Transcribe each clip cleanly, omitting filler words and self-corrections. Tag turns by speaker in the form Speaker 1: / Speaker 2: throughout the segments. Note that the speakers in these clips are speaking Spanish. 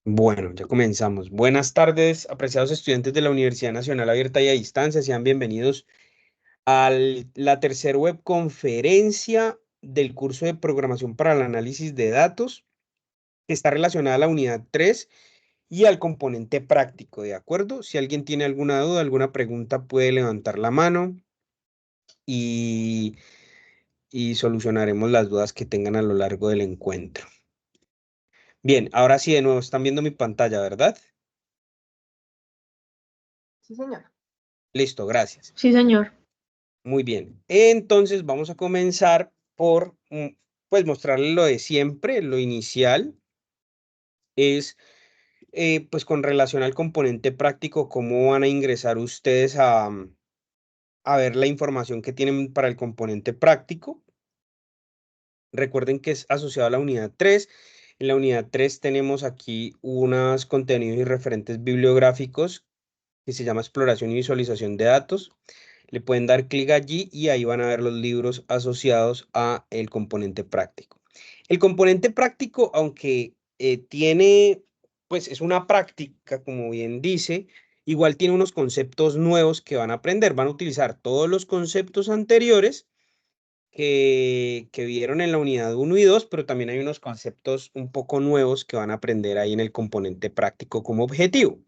Speaker 1: Bueno, ya comenzamos. Buenas tardes, apreciados estudiantes de la Universidad Nacional Abierta y a Distancia. Sean bienvenidos a la tercera webconferencia del curso de Programación para el Análisis de Datos, que está relacionada a la unidad 3 y al componente práctico, ¿de acuerdo? Si alguien tiene alguna duda, alguna pregunta, puede levantar la mano y, y solucionaremos las dudas que tengan a lo largo del encuentro. Bien, ahora sí, de nuevo, están viendo mi pantalla, ¿verdad?
Speaker 2: Sí, señor.
Speaker 1: Listo, gracias.
Speaker 2: Sí, señor.
Speaker 1: Muy bien. Entonces vamos a comenzar por, pues, mostrarles lo de siempre, lo inicial es, pues, con relación al componente práctico, cómo van a ingresar ustedes a ver la información que tienen para el componente práctico. Recuerden que es asociado a la unidad 3. En la unidad 3 tenemos aquí unos contenidos y referentes bibliográficos que se llama Exploración y Visualización de Datos. Le pueden dar clic allí y ahí van a ver los libros asociados a el componente práctico. El componente práctico, aunque tiene, pues es una práctica, como bien dice, igual tiene unos conceptos nuevos que van a aprender. Van a utilizar todos los conceptos anteriores que vieron en la unidad 1 y 2, pero también hay unos conceptos un poco nuevos que van a aprender ahí en el componente práctico como objetivo.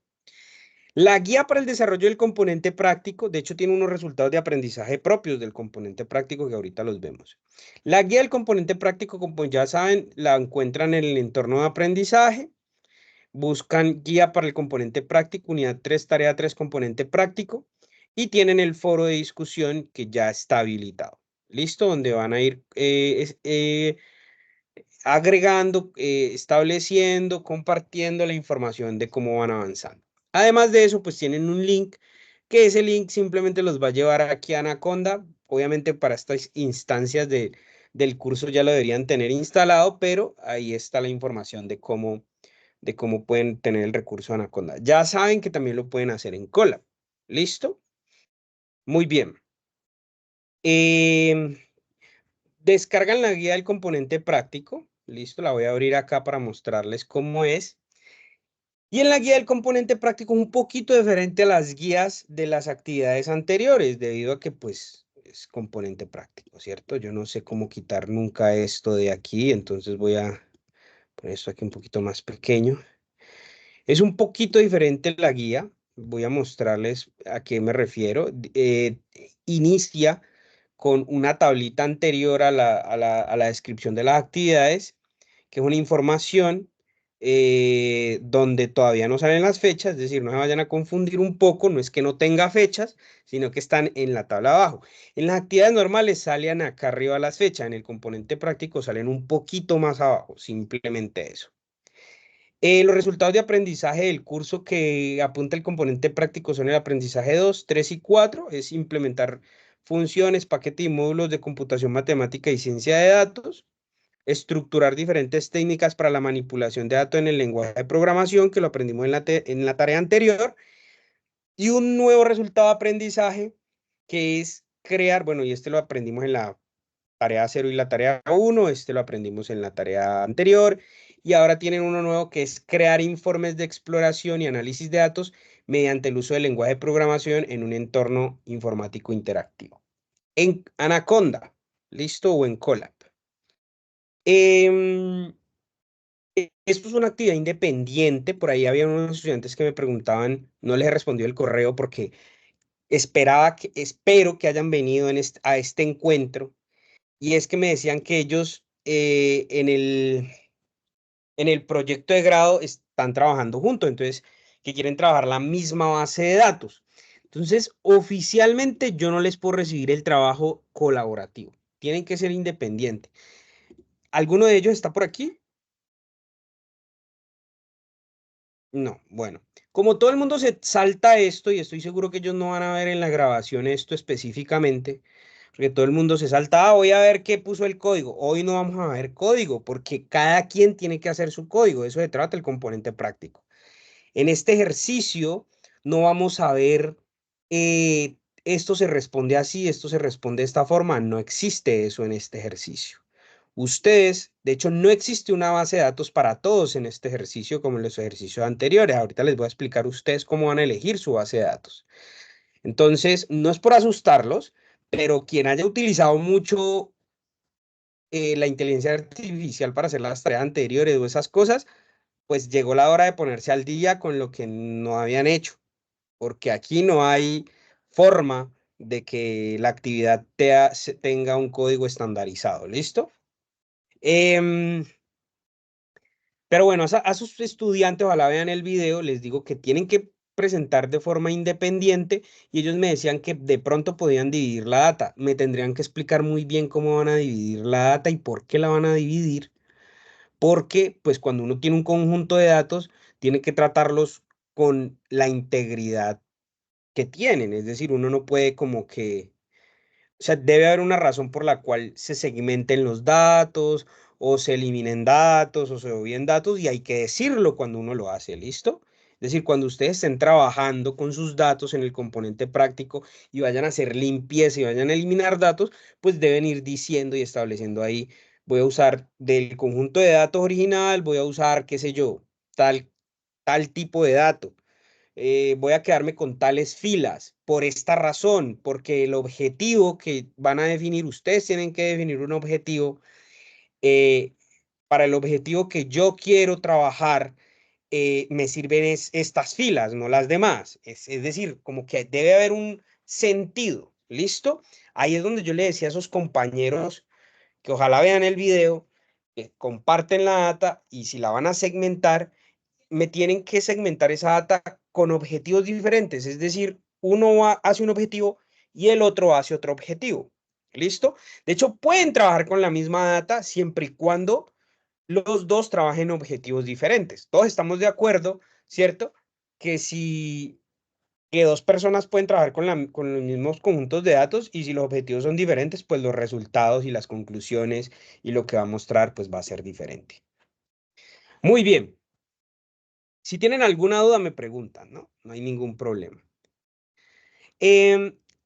Speaker 1: La guía para el desarrollo del componente práctico, de hecho, tiene unos resultados de aprendizaje propios del componente práctico que ahorita los vemos. La guía del componente práctico, como ya saben, la encuentran en el entorno de aprendizaje. Buscan guía para el componente práctico, unidad 3, tarea 3, componente práctico. Y tienen el foro de discusión que ya está habilitado. ¿Listo? Donde van a ir agregando, estableciendo, compartiendo la información de cómo van avanzando. Además de eso, pues tienen un link, que ese link simplemente los va a llevar aquí a Anaconda. Obviamente para estas instancias del curso ya lo deberían tener instalado, pero ahí está la información de cómo pueden tener el recurso Anaconda. Ya saben que también lo pueden hacer en Colab. ¿Listo? Muy bien. Em, Descargan la guía del componente práctico. Listo, la voy a abrir acá para mostrarles cómo es. Y en la guía del componente práctico un poquito diferente a las guías de las actividades anteriores, debido a que pues es componente práctico, ¿cierto? Yo no sé cómo quitar nunca esto de aquí, entonces voy a poner esto aquí un poquito más pequeño. Es un poquito diferente la guía. Voy a mostrarles a qué me refiero. Inicia con una tablita anterior a la descripción de las actividades, que es una información donde todavía no salen las fechas, es decir, no se vayan a confundir un poco, no es que no tenga fechas, sino que están en la tabla abajo. En las actividades normales salen acá arriba las fechas, en el componente práctico salen un poquito más abajo, simplemente eso. Los resultados de aprendizaje del curso que apunta el componente práctico son el aprendizaje 2, 3 y 4, es implementar funciones, paquetes y módulos de computación matemática y ciencia de datos, estructurar diferentes técnicas para la manipulación de datos en el lenguaje de programación, que lo aprendimos en la tarea anterior, y un nuevo resultado de aprendizaje que es crear, bueno, y este lo aprendimos en la tarea 0 y la tarea 1, este lo aprendimos en la tarea anterior, y ahora tienen uno nuevo que es crear informes de exploración y análisis de datos mediante el uso del lenguaje de programación en un entorno informático interactivo. En Anaconda, ¿listo? O en Colab. Em, Esto es una actividad independiente, por ahí había unos estudiantes que me preguntaban, no les he respondido el correo porque espero que hayan venido a este encuentro, y es que me decían que ellos en el proyecto de grado están trabajando juntos, entonces que quieren trabajar la misma base de datos. Entonces, oficialmente yo no les puedo recibir el trabajo colaborativo, tienen que ser independientes. ¿Alguno de ellos está por aquí? No, bueno, como todo el mundo se salta esto, y estoy seguro que ellos no van a ver en la grabación esto específicamente, porque todo el mundo se salta, voy a ver qué puso el código. Hoy no vamos a ver código, porque cada quien tiene que hacer su código, eso se trata el componente práctico. En este ejercicio no vamos a ver, esto se responde así, esto se responde de esta forma, no existe eso en este ejercicio. Ustedes, de hecho, no existe una base de datos para todos en este ejercicio como en los ejercicios anteriores. Ahorita les voy a explicar a ustedes cómo van a elegir su base de datos. Entonces, no es por asustarlos, pero quien haya utilizado mucho la inteligencia artificial para hacer las tareas anteriores o esas cosas, pues llegó la hora de ponerse al día con lo que no habían hecho, porque aquí no hay forma de que la actividad tenga un código estandarizado, ¿listo? Em, pero bueno, a sus estudiantes, ojalá vean el video, les digo que tienen que presentar de forma independiente y ellos me decían que de pronto podían dividir la data. Me tendrían que explicar muy bien cómo van a dividir la data y por qué la van a dividir, porque pues cuando uno tiene un conjunto de datos, tiene que tratarlos con la integridad que tienen, es decir, uno no puede como que, o sea, debe haber una razón por la cual se segmenten los datos o se eliminen datos o se obvien datos y hay que decirlo cuando uno lo hace, ¿listo? Es decir, cuando ustedes estén trabajando con sus datos en el componente práctico y vayan a hacer limpieza y vayan a eliminar datos, pues deben ir diciendo y estableciendo ahí, voy a usar del conjunto de datos original, voy a usar, qué sé yo, tal tipo de dato. Voy a quedarme con tales filas por esta razón, porque el objetivo que van a definir, ustedes tienen que definir un objetivo. eh, para el objetivo que yo quiero trabajar, me sirven estas filas, no las demás. Es decir, como que debe haber un sentido, ¿listo? Ahí es donde yo le decía a esos compañeros que ojalá vean el video, que comparten la data y si la van a segmentar, me tienen que segmentar esa data con objetivos diferentes, es decir, hace un objetivo y el otro hace otro objetivo. ¿Listo? De hecho, pueden trabajar con la misma data siempre y cuando los dos trabajen objetivos diferentes. Todos estamos de acuerdo, ¿cierto? Que si que dos personas pueden trabajar con los mismos conjuntos de datos y si los objetivos son diferentes, pues los resultados y las conclusiones y lo que va a mostrar, pues va a ser diferente. Muy bien. Si tienen alguna duda, me preguntan, ¿no? No hay ningún problema.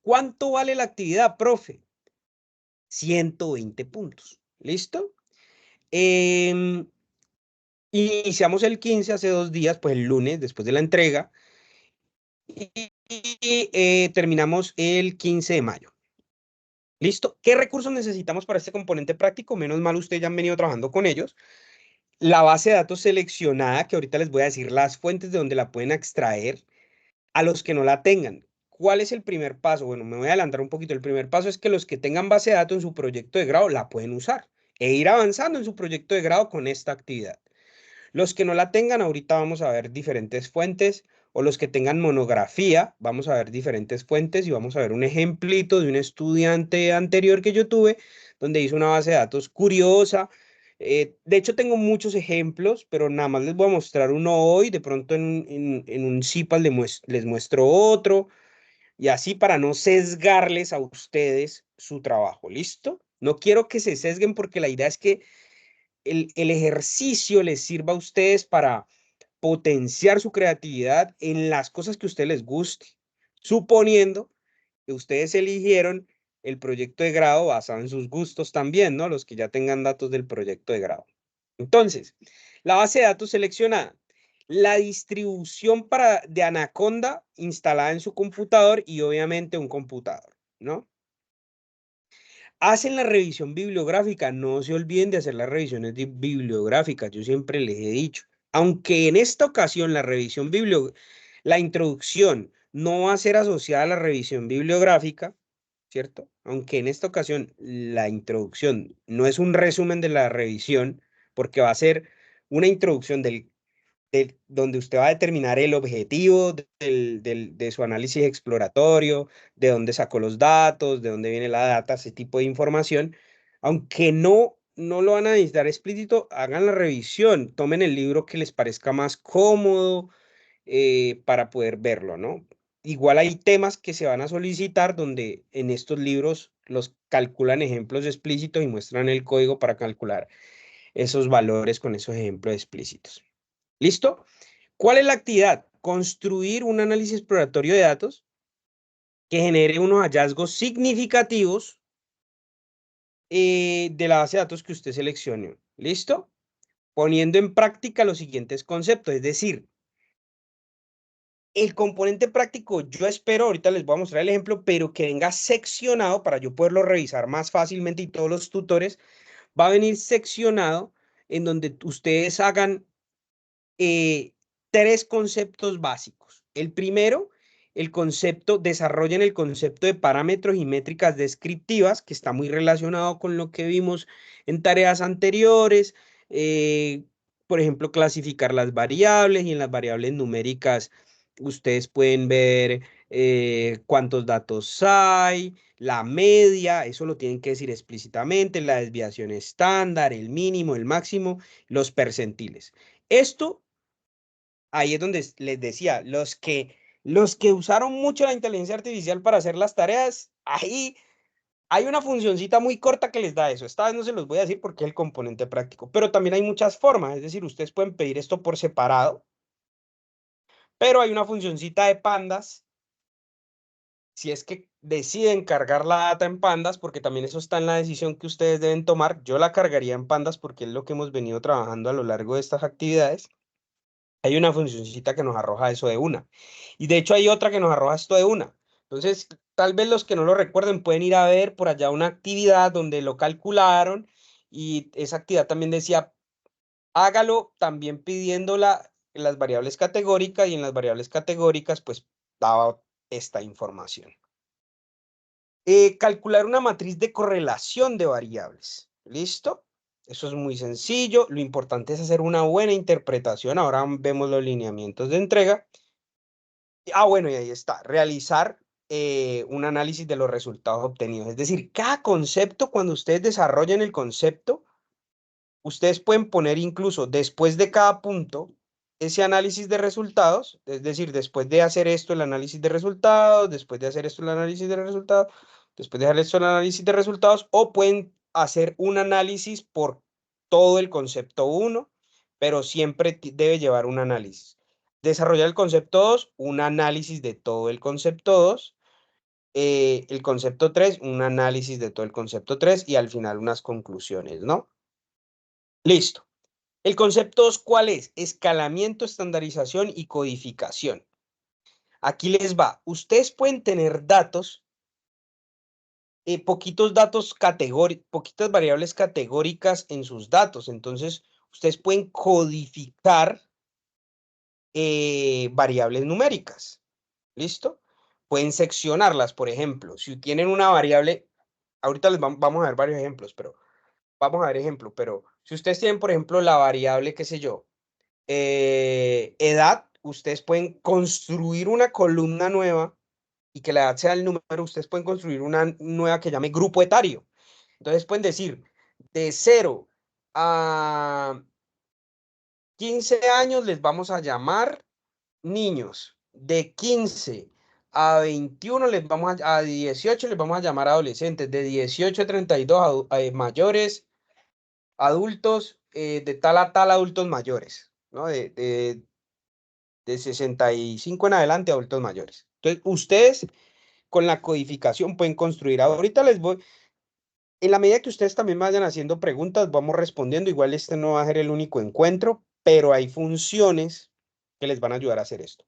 Speaker 1: ¿Cuánto vale la actividad, profe? 120 puntos. ¿Listo? Em, Iniciamos el 15, hace 2 días, pues el lunes, después de la entrega, y terminamos el 15 de mayo. ¿Listo? ¿Qué recursos necesitamos para este componente práctico? Menos mal, ustedes ya han venido trabajando con ellos. La base de datos seleccionada, que ahorita les voy a decir las fuentes de donde la pueden extraer. A los que no la tengan, ¿cuál es el primer paso? Bueno, me voy a adelantar un poquito. El primer paso es que los que tengan base de datos en su proyecto de grado la pueden usar e ir avanzando en su proyecto de grado con esta actividad. Los que no la tengan, ahorita vamos a ver diferentes fuentes, o los que tengan monografía, vamos a ver diferentes fuentes y vamos a ver un ejemplito de un estudiante anterior que yo tuve, donde hizo una base de datos curiosa. De hecho, tengo muchos ejemplos, pero nada más les voy a mostrar uno hoy. De pronto en un CIPAL les muestro otro, y así para no sesgarles a ustedes su trabajo. ¿Listo? No quiero que se sesguen porque la idea es que el ejercicio les sirva a ustedes para potenciar su creatividad en las cosas que a ustedes les guste, suponiendo que ustedes eligieron el proyecto de grado basado en sus gustos también, ¿no? Los que ya tengan datos del proyecto de grado. Entonces, la base de datos seleccionada, la distribución de Anaconda instalada en su computador y obviamente un computador, ¿no? Hacen la revisión bibliográfica, no se olviden de hacer las revisiones bibliográficas, yo siempre les he dicho, aunque en esta ocasión la introducción no va a ser asociada a la revisión bibliográfica, ¿cierto? Aunque en esta ocasión la introducción no es un resumen de la revisión, porque va a ser una introducción donde usted va a determinar el objetivo de su análisis exploratorio, de dónde sacó los datos, de dónde viene la data, ese tipo de información. Aunque no lo van a necesitar explícito, hagan la revisión, tomen el libro que les parezca más cómodo para poder verlo, ¿no? Igual hay temas que se van a solicitar donde en estos libros los calculan ejemplos explícitos y muestran el código para calcular esos valores con esos ejemplos explícitos. ¿Listo? ¿Cuál es la actividad? Construir un análisis exploratorio de datos que genere unos hallazgos significativos de la base de datos que usted seleccionó. ¿Listo? Poniendo en práctica los siguientes conceptos, es decir, el componente práctico, yo espero, ahorita les voy a mostrar el ejemplo, pero que venga seccionado para yo poderlo revisar más fácilmente y todos los tutores, va a venir seccionado en donde ustedes hagan tres conceptos básicos. El primero, desarrollen el concepto de parámetros y métricas descriptivas, que está muy relacionado con lo que vimos en tareas anteriores. eh, por ejemplo, clasificar las variables y en las variables numéricas ustedes pueden ver cuántos datos hay, la media, eso lo tienen que decir explícitamente, la desviación estándar, el mínimo, el máximo, los percentiles. Esto ahí es donde les decía, los que usaron mucho la inteligencia artificial para hacer las tareas, ahí hay una funcioncita muy corta que les da eso. Esta vez no se los voy a decir porque es el componente práctico, pero también hay muchas formas, es decir, ustedes pueden pedir esto por separado, pero hay una funcioncita de pandas, si es que deciden cargar la data en pandas, porque también eso está en la decisión que ustedes deben tomar. Yo la cargaría en pandas porque es lo que hemos venido trabajando a lo largo de estas actividades. Hay una funcioncita que nos arroja eso de una. Y de hecho hay otra que nos arroja esto de una. Entonces, tal vez los que no lo recuerden pueden ir a ver por allá una actividad donde lo calcularon y esa actividad también decía, hágalo también pidiendo las variables categóricas y en las variables categóricas pues daba esta información. Calcular una matriz de correlación de variables. ¿Listo? Eso es muy sencillo. Lo importante es hacer una buena interpretación. Ahora vemos los lineamientos de entrega. Bueno, y ahí está. Realizar un análisis de los resultados obtenidos. Es decir, cada concepto, cuando ustedes desarrollen el concepto, ustedes pueden poner incluso después de cada punto ese análisis de resultados, es decir, después de hacer esto el análisis de resultados, después de hacer esto el análisis de resultados, después de hacer esto el análisis de resultados, o pueden hacer un análisis por todo el concepto 1, pero siempre debe llevar un análisis. Desarrollar el concepto 2, un análisis de todo el concepto 2, el concepto 3, un análisis de todo el concepto 3 y al final unas conclusiones, ¿no? Listo. El concepto 2, ¿cuál es? Escalamiento, estandarización y codificación. Aquí les va. Ustedes pueden tener datos, poquitos datos poquitas variables categóricas en sus datos. Entonces, ustedes pueden codificar variables numéricas. ¿Listo? Pueden seccionarlas, por ejemplo. Si tienen una variable, ahorita vamos a ver varios ejemplos, pero vamos a ver ejemplo. Pero si ustedes tienen, por ejemplo, la variable, qué sé yo, edad, ustedes pueden construir una columna nueva y que la edad sea el número, ustedes pueden construir una nueva que llame grupo etario. Entonces pueden decir, de 0 a 15 años les vamos a llamar niños. De 15 a 21 a 18 les vamos a llamar adolescentes. De 18 a 32 mayores, adultos, de tal a tal adultos mayores, ¿no? De 65 en adelante adultos mayores. Entonces, ustedes con la codificación pueden construir. Ahorita en la medida que ustedes también vayan haciendo preguntas, vamos respondiendo. Igual este no va a ser el único encuentro, pero hay funciones que les van a ayudar a hacer esto.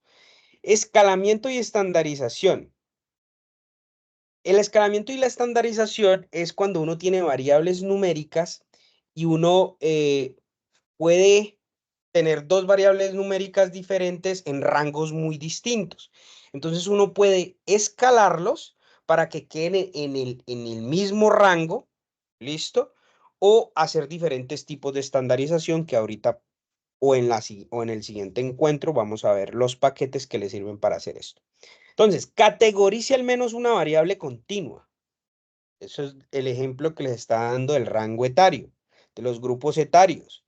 Speaker 1: Escalamiento y estandarización. El escalamiento y la estandarización es cuando uno tiene variables numéricas y uno puede tener dos variables numéricas diferentes en rangos muy distintos. Entonces uno puede escalarlos para que queden en el mismo rango, ¿listo? O hacer diferentes tipos de estandarización que ahorita o en el siguiente encuentro vamos a ver los paquetes que le sirven para hacer esto. Entonces, categorice al menos una variable continua. Eso es el ejemplo que les está dando el rango etario, de los grupos etarios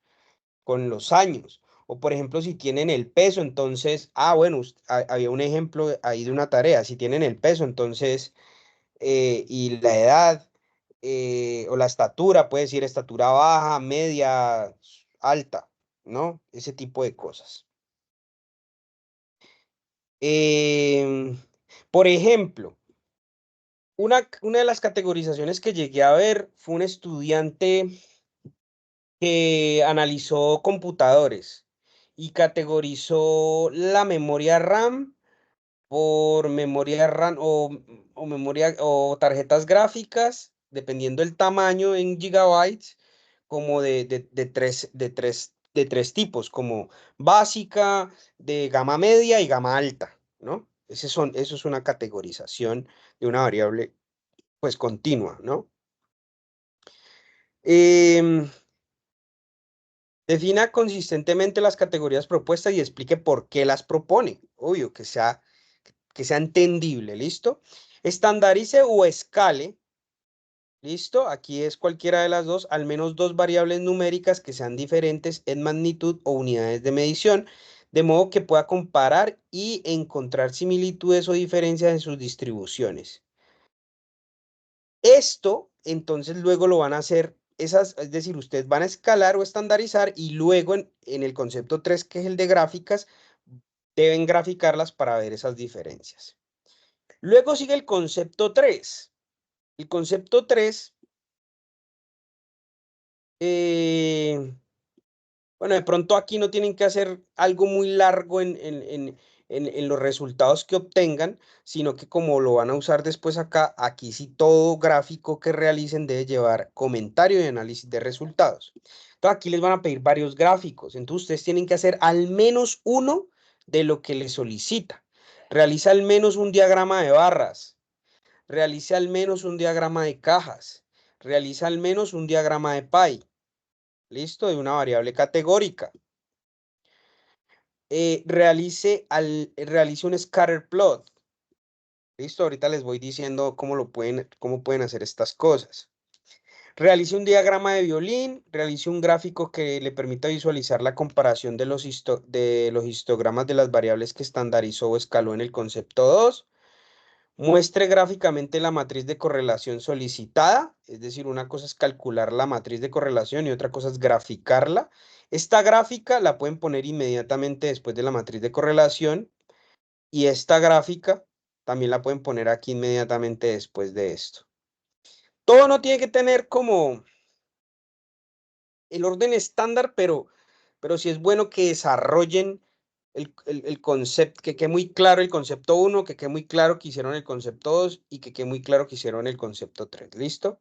Speaker 1: con los años. O por ejemplo, si tienen el peso, entonces, bueno, había un ejemplo ahí de una tarea. Si tienen el peso, entonces, y la edad, o la estatura, puede decir estatura baja, media, alta, ¿no? Ese tipo de cosas. Em, por ejemplo, Una de las categorizaciones que llegué a ver fue un estudiante que analizó computadores y categorizó la memoria RAM por memoria RAM o memoria o tarjetas gráficas, dependiendo del tamaño en gigabytes, como de tres tipos, como básica, de gama media y gama alta, ¿no? Eso es una categorización de una variable, pues, continua, ¿no? Em, Defina consistentemente las categorías propuestas y explique por qué las propone. Obvio, que sea entendible, ¿listo? Estandarice o escale, ¿listo? Aquí es cualquiera de las dos, al menos dos variables numéricas que sean diferentes en magnitud o unidades de medición, de modo que pueda comparar y encontrar similitudes o diferencias en sus distribuciones. Esto, entonces, luego lo van a hacer es decir, ustedes van a escalar o estandarizar y luego en el concepto 3, que es el de gráficas, deben graficarlas para ver esas diferencias. Luego sigue el concepto 3. El concepto 3, bueno, de pronto aquí no tienen que hacer algo muy largo en los resultados que obtengan, sino que como lo van a usar después acá, aquí sí todo gráfico que realicen debe llevar comentario y análisis de resultados. Entonces aquí les van a pedir varios gráficos, entonces ustedes tienen que hacer al menos uno de lo que les solicita. Realiza al menos un diagrama de barras, realice al menos un diagrama de cajas, realiza al menos un diagrama de pie, listo, de una variable categórica. Realice un scatter plot, listo, ahorita les voy diciendo cómo pueden hacer estas cosas. Realice un diagrama de violín, realice un gráfico que le permita visualizar la comparación de los histogramas de las variables que estandarizó o escaló en el concepto 2. Muestre gráficamente la matriz de correlación solicitada, es decir, una cosa es calcular la matriz de correlación y otra cosa es graficarla. Esta gráfica la pueden poner inmediatamente después de la matriz de correlación y esta gráfica también la pueden poner aquí inmediatamente después de esto. Todo no tiene que tener como el orden estándar, pero sí es bueno que desarrollen el concepto, que quede muy claro el concepto 1, que quede muy claro que hicieron el concepto 2 y que quede muy claro que hicieron el concepto 3. ¿Listo?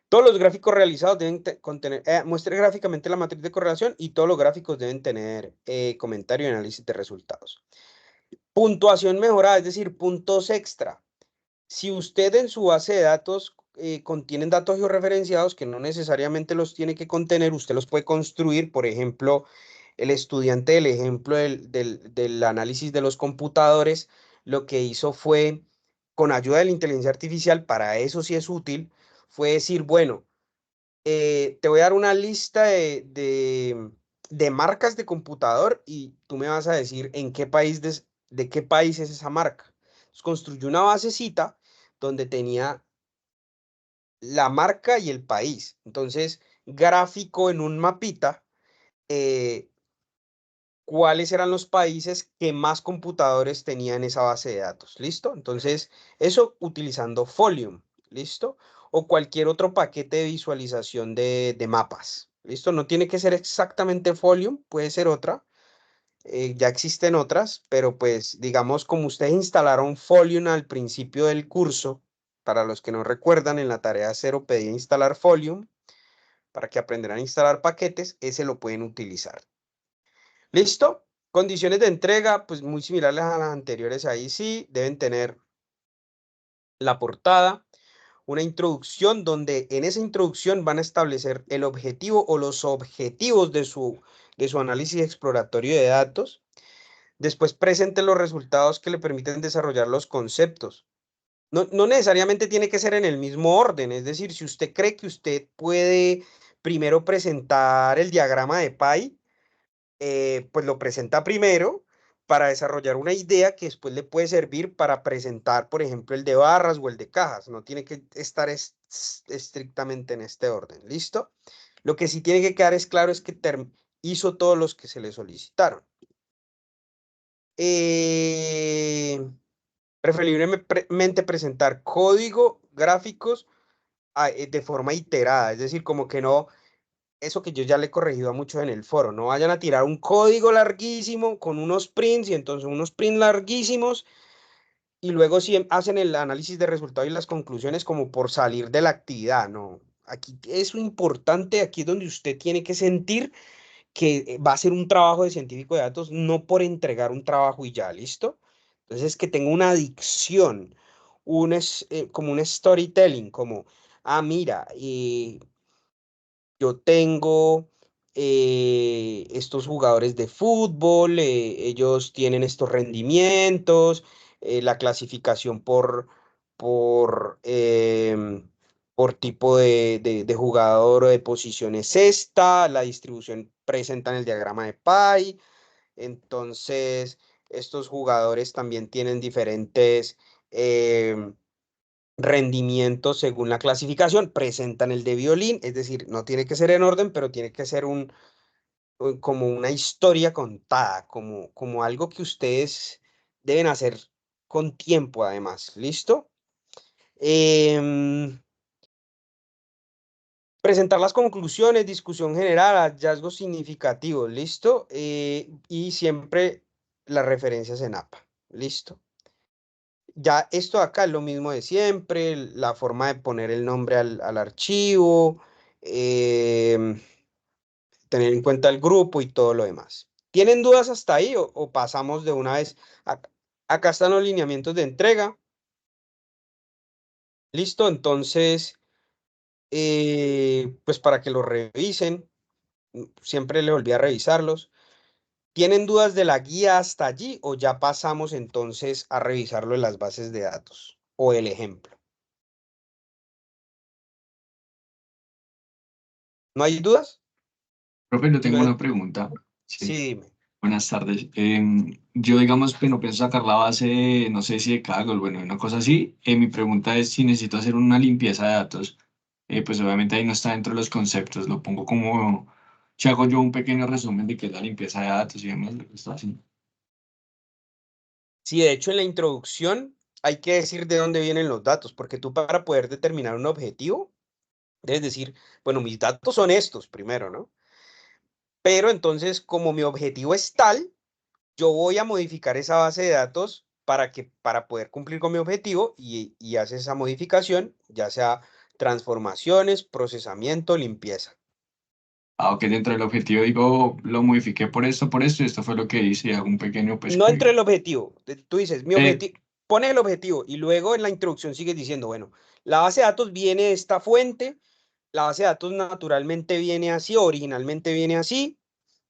Speaker 1: Todos los gráficos realizados deben contener, muestre gráficamente la matriz de correlación y todos los gráficos deben tener comentario y análisis de resultados. Puntuación mejorada, es decir, puntos extra. Si usted en su base de datos contienen datos georreferenciados que no necesariamente los tiene que contener, usted los puede construir. Por ejemplo, el estudiante del ejemplo del análisis de los computadores, lo que hizo fue, con ayuda de la inteligencia artificial, para eso sí es útil, fue decir, bueno, te voy a dar una lista de marcas de computador y tú me vas a decir en qué país de qué país es esa marca. Entonces, construyó una basecita donde tenía la marca y el país. Entonces, gráfico en un mapita eh, cuáles eran los países que más computadores tenían esa base de datos. ¿Listo? Entonces, eso utilizando Folium. ¿Listo? O cualquier otro paquete de visualización de mapas. ¿Listo? No tiene que ser exactamente Folium, puede ser otra. Ya existen otras, pero pues digamos, como ustedes instalaron Folium al principio del curso, para los que no recuerdan, en la tarea 0 pedí instalar Folium para que aprendan a instalar paquetes, ese lo pueden utilizar. ¿Listo? Condiciones de entrega, pues muy similares a las anteriores, ahí sí, deben tener la portada, una introducción donde en esa introducción van a establecer el objetivo o los objetivos de su análisis exploratorio de datos. Después presente los resultados que le permiten desarrollar los conceptos. No necesariamente tiene que ser en el mismo orden, es decir, si usted cree que usted puede primero presentar el diagrama de pie, pues lo presenta primero para desarrollar una idea que después le puede servir para presentar, por ejemplo, el de barras o el de cajas. No tiene que estar estrictamente en este orden, ¿listo? Lo que sí tiene que quedar es claro es que hizo todos los que se le solicitaron. Eh, preferiblemente presentar código, gráficos de forma iterada, es decir, como que no, eso que yo ya le he corregido a muchos en el foro, no vayan a tirar un código larguísimo con unos prints y entonces unos prints larguísimos y luego sí hacen el análisis de resultados y las conclusiones como por salir de la actividad, no. Aquí es lo importante, aquí es donde usted tiene que sentir que va a ser un trabajo de científico de datos, no por entregar un trabajo y ya, ¿listo? Entonces, que tenga una adicción, como un storytelling, como, mira, yo tengo estos jugadores de fútbol, ellos tienen estos rendimientos, la clasificación por tipo de jugador o de posición es esta, la distribución presenta en el diagrama de Pie, entonces estos jugadores también tienen diferentes rendimientos según la clasificación, presentan el de violín, es decir, no tiene que ser en orden, pero tiene que ser como una historia contada, como algo que ustedes deben hacer con tiempo además, ¿listo? Em, Presentar las conclusiones, discusión general, hallazgos significativos, ¿listo? Y siempre las referencias en APA, ¿listo? Ya esto de acá es lo mismo de siempre, la forma de poner el nombre al archivo, em, tener en cuenta el grupo y todo lo demás. ¿Tienen dudas hasta ahí o pasamos de una vez? Acá están los lineamientos de entrega. Listo, entonces, pues para que los revisen, siempre les olvida revisarlos. ¿Tienen dudas de la guía hasta allí o ya pasamos entonces a revisarlo en las bases de datos o el ejemplo? ¿No hay dudas?
Speaker 2: Profe, yo tengo
Speaker 1: Entonces,
Speaker 2: una pregunta.
Speaker 1: sí,
Speaker 2: Sí,
Speaker 1: dime.
Speaker 2: buenas tardes. Yo, digamos, no pienso sacar la base, no sé si de Kaggle, bueno, una cosa así. Mi pregunta es si necesito hacer una limpieza de datos. Pues obviamente ahí no está dentro de los conceptos. Lo pongo como, si hago yo un pequeño resumen de qué es la limpieza de datos y demás, lo que está así.
Speaker 1: Sí, de hecho en la introducción hay que decir de dónde vienen los datos, porque tú para poder determinar un objetivo, debes decir, bueno, mis datos son estos primero, ¿no? Pero entonces, como mi objetivo es tal, yo voy a modificar esa base de datos para poder cumplir con mi objetivo y haces esa modificación, ya sea transformaciones, procesamiento, limpieza.
Speaker 2: Ah, ok, dentro del objetivo digo, lo modifiqué por esto, y esto fue lo que hice y hago un pequeño, pues,
Speaker 1: No entre el objetivo. Tú dices, mi
Speaker 2: eh,
Speaker 1: objetivo, pones el objetivo y luego en la introducción sigues diciendo, bueno, la base de datos viene de esta fuente, la base de datos naturalmente viene así, originalmente viene así,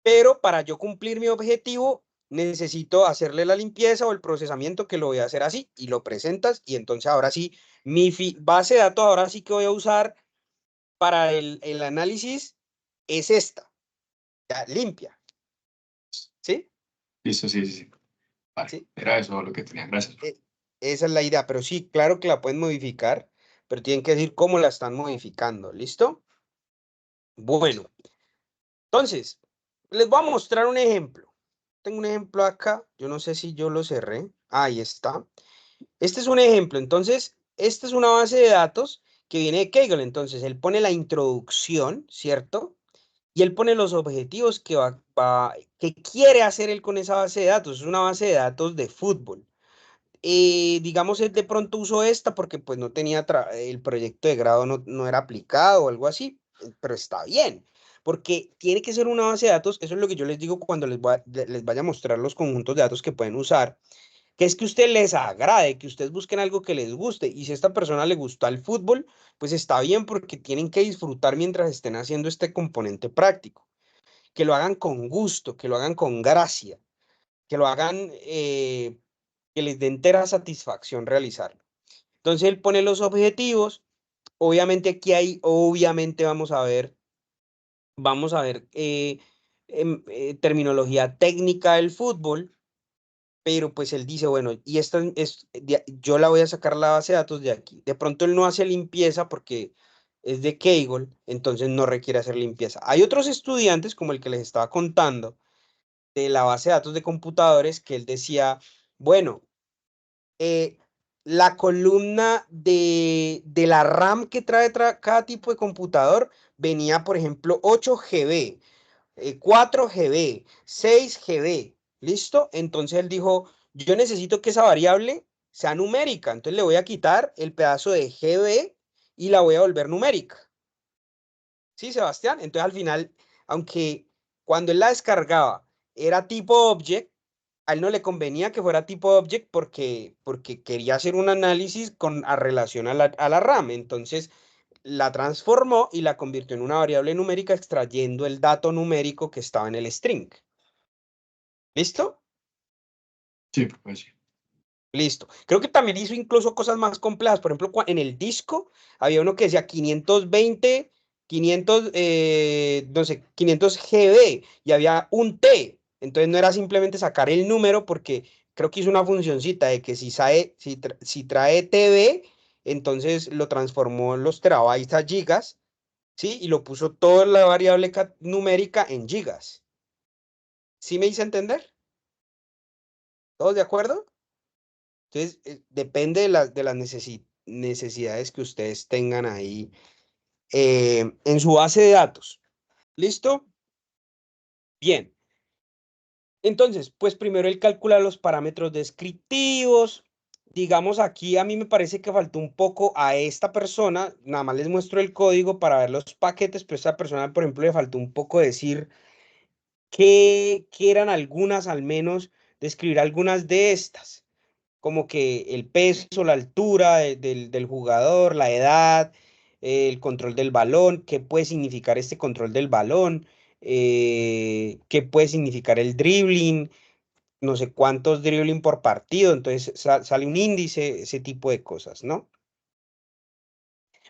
Speaker 1: pero para yo cumplir mi objetivo necesito hacerle la limpieza o el procesamiento que lo voy a hacer así y lo presentas y entonces ahora sí, base de datos ahora sí que voy a usar para el análisis es esta, ya, limpia, ¿sí?
Speaker 2: listo, sí, sí, sí. Vale,
Speaker 1: ¿Sí?
Speaker 2: era eso lo que tenía. Gracias.
Speaker 1: E- Esa es la idea, pero sí, claro que la pueden modificar, pero tienen que decir cómo la están modificando, ¿listo? Bueno, entonces, les voy a mostrar un ejemplo. Tengo un ejemplo acá, yo no sé si yo lo cerré. Ahí está. Este es un ejemplo, entonces, esta es una base de datos que viene de Kaggle, entonces él pone la introducción, ¿cierto? Y él pone los objetivos que quiere hacer él con esa base de datos. Es una base de datos de fútbol. Digamos, él de pronto usó esta porque pues no tenía, el proyecto de grado no era aplicado o algo así, pero está bien, porque tiene que ser una base de datos, eso es lo que yo les digo cuando les vaya a mostrar los conjuntos de datos que pueden usar, que es que usted les agrade, que ustedes busquen algo que les guste, y si a esta persona le gusta el fútbol, pues está bien porque tienen que disfrutar mientras estén haciendo este componente práctico, que lo hagan con gusto, que lo hagan con gracia, que lo hagan, que les dé entera satisfacción realizarlo. Entonces él pone los objetivos, obviamente aquí hay, obviamente vamos a ver terminología técnica del fútbol, pero pues él dice, bueno, y esta yo la voy a sacar la base de datos de aquí. De pronto él no hace limpieza porque es de Kaggle, entonces no requiere hacer limpieza. Hay otros estudiantes, como el que les estaba contando, de la base de datos de computadores, que él decía, bueno, la columna de la RAM que trae cada tipo de computador venía, por ejemplo, 8 GB, 4 GB, 6 GB, ¿listo? Entonces él dijo, yo necesito que esa variable sea numérica, entonces le voy a quitar el pedazo de GB y la voy a volver numérica. ¿Sí, Sebastián? Entonces al final, aunque cuando él la descargaba era tipo object, a él no le convenía que fuera tipo object porque quería hacer un análisis a relación a la RAM. Entonces la transformó y la convirtió en una variable numérica extrayendo el dato numérico que estaba en el string. ¿Listo?
Speaker 2: Sí, pues sí.
Speaker 1: Listo. Creo que también hizo incluso cosas más complejas. Por ejemplo, en el disco había uno que decía 520, 500, no sé, 500 GB y había un T. Entonces no era simplemente sacar el número porque creo que hizo una funcioncita de que si trae TB, entonces lo transformó los terabytes a gigas, ¿sí? Y lo puso toda la variable numérica en gigas. ¿Sí me hice entender? ¿Todos de acuerdo? Entonces, depende de las necesidades que ustedes tengan ahí en su base de datos. ¿Listo? Bien. Entonces, pues primero él calcula los parámetros descriptivos. Digamos, aquí a mí me parece que faltó un poco a esta persona. Nada más les muestro el código para ver los paquetes, pero a esta persona, por ejemplo, le faltó un poco decir qué eran algunas, al menos, describir algunas de estas. Como que el peso, la altura del jugador, la edad, el control del balón, qué puede significar este control del balón, qué puede significar el dribbling, no sé cuántos dribbling por partido, entonces sale un índice, ese tipo de cosas, ¿no?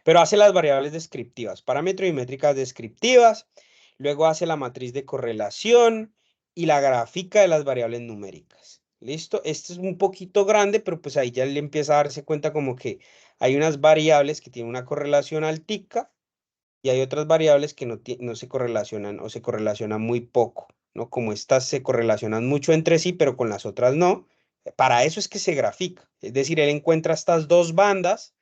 Speaker 1: Pero hace las variables descriptivas, parámetros y métricas descriptivas, luego hace la matriz de correlación y la gráfica de las variables numéricas. ¿Listo? Este es un poquito grande, pero pues ahí ya le empieza a darse cuenta como que hay unas variables que tienen una correlación altica y hay otras variables que no se correlacionan o se correlacionan muy poco, ¿no? Como estas se correlacionan mucho entre sí, pero con las otras no. Para eso es que se grafica. Es decir, él encuentra estas dos bandas,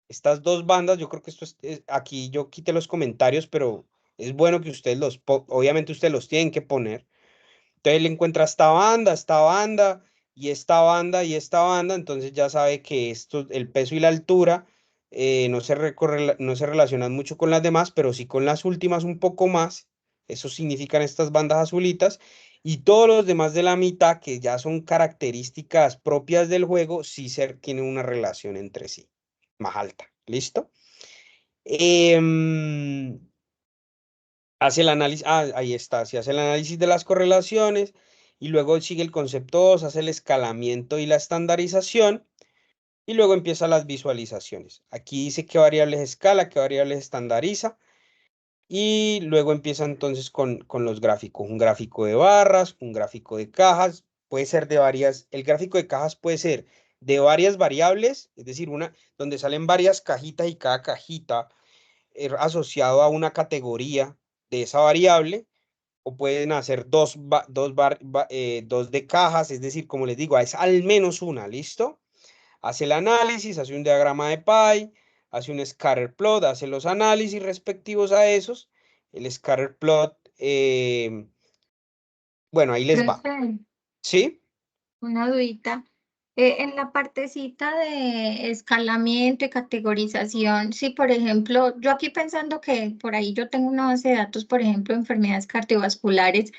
Speaker 1: yo creo que aquí yo quité los comentarios, pero es bueno que ustedes obviamente ustedes los tienen que poner. Entonces él encuentra esta banda y esta banda y esta banda, entonces ya sabe que el peso y la altura no se relacionan mucho con las demás, pero sí con las últimas un poco más. Eso significan estas bandas azulitas. Y todos los demás de la mitad, que ya son características propias del juego, sí tienen una relación entre sí, más alta. ¿Listo? Em, Hace el análisis, ahí está, se hace el análisis de las correlaciones y luego sigue el concepto 2, hace el escalamiento y la estandarización y luego empieza las visualizaciones. Aquí dice qué variables escala, qué variables estandariza y luego empieza entonces con los gráficos, un gráfico de barras, un gráfico de cajas, puede ser el gráfico de cajas puede ser de varias variables, es decir, una donde salen varias cajitas y cada cajita asociado a una categoría de esa variable, o pueden hacer dos de cajas, es decir, como les digo, es al menos una, ¿listo? Hace el análisis, hace un diagrama de pie, hace un scatter plot, hace los análisis respectivos a esos. El scatter plot, bueno, ahí les va.
Speaker 3: Profe,
Speaker 1: ¿Sí?
Speaker 3: una dudita. En la partecita de escalamiento y categorización, sí, por ejemplo, yo aquí pensando que por ahí yo tengo una base de datos, por ejemplo, enfermedades cardiovasculares,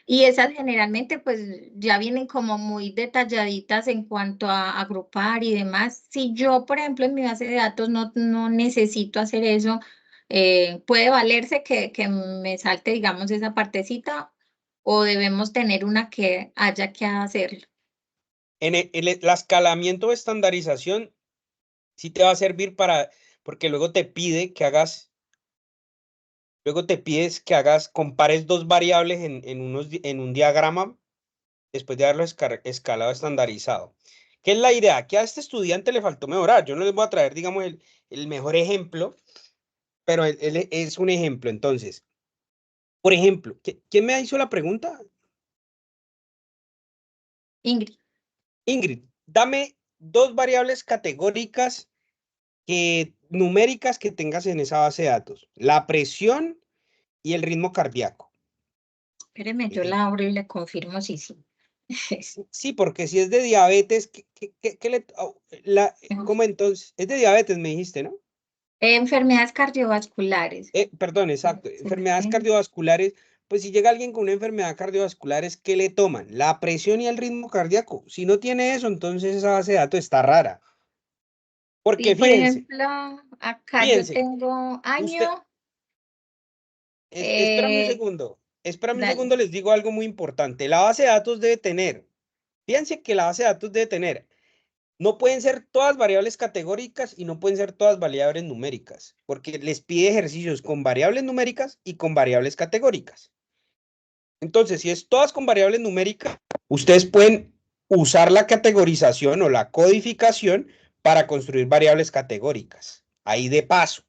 Speaker 3: y esas generalmente pues ya vienen como muy detalladitas en cuanto a agrupar y demás. Si yo, por ejemplo, en mi base de datos no necesito hacer eso, puede valerse que me salte, digamos, esa partecita o debemos tener una que haya que hacerlo.
Speaker 1: El escalamiento o estandarización sí te va a servir porque luego te pide que hagas. Luego te pides que compares dos variables en un diagrama después de haberlo escalado estandarizado. ¿Qué es la idea? Que a este estudiante le faltó mejorar. Yo no les voy a traer, digamos, el mejor ejemplo, pero él es un ejemplo. Entonces, por ejemplo, ¿quién me hizo la pregunta?
Speaker 3: Ingrid.
Speaker 1: Ingrid, dame dos variables categóricas numéricas que tengas en esa base de datos. La presión y el ritmo cardíaco.
Speaker 3: Espéreme, yo la abro y le confirmo si sí.
Speaker 1: Sí, porque si es de diabetes, ¿cómo entonces? Es de diabetes, me dijiste, ¿no?
Speaker 3: Enfermedades cardiovasculares.
Speaker 1: Perdón, exacto. Enfermedades cardiovasculares, pues si llega alguien con una enfermedad cardiovascular, ¿qué le toman? La presión y el ritmo cardíaco. Si no tiene eso, entonces esa base de datos está rara. Porque
Speaker 3: Y por
Speaker 1: fíjense,
Speaker 3: ejemplo, acá yo tengo
Speaker 1: usted,
Speaker 3: año.
Speaker 1: espérame un segundo,
Speaker 3: Dale.
Speaker 1: les digo algo muy importante. La base de datos debe tener, fíjense que la base de datos debe tener, no pueden ser todas variables categóricas y no pueden ser todas variables numéricas, porque les pide ejercicios con variables numéricas y con variables categóricas. Entonces, si es todas con variables numéricas, ustedes pueden usar la categorización o la codificación para construir variables categóricas. Ahí de paso.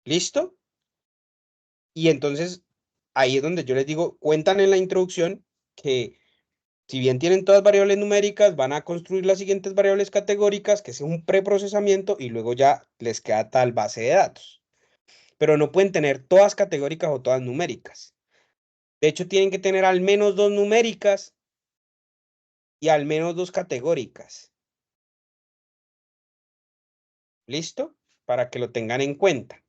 Speaker 1: ¿Listo? Y entonces, ahí es donde yo les digo, cuentan en la introducción que si bien tienen todas variables numéricas, van a construir las siguientes variables categóricas, que es un preprocesamiento, y luego ya les queda tal base de datos. Pero no pueden tener todas categóricas o todas numéricas. De hecho, tienen que tener al menos dos numéricas y al menos dos categóricas. ¿Listo? Para que lo tengan en cuenta.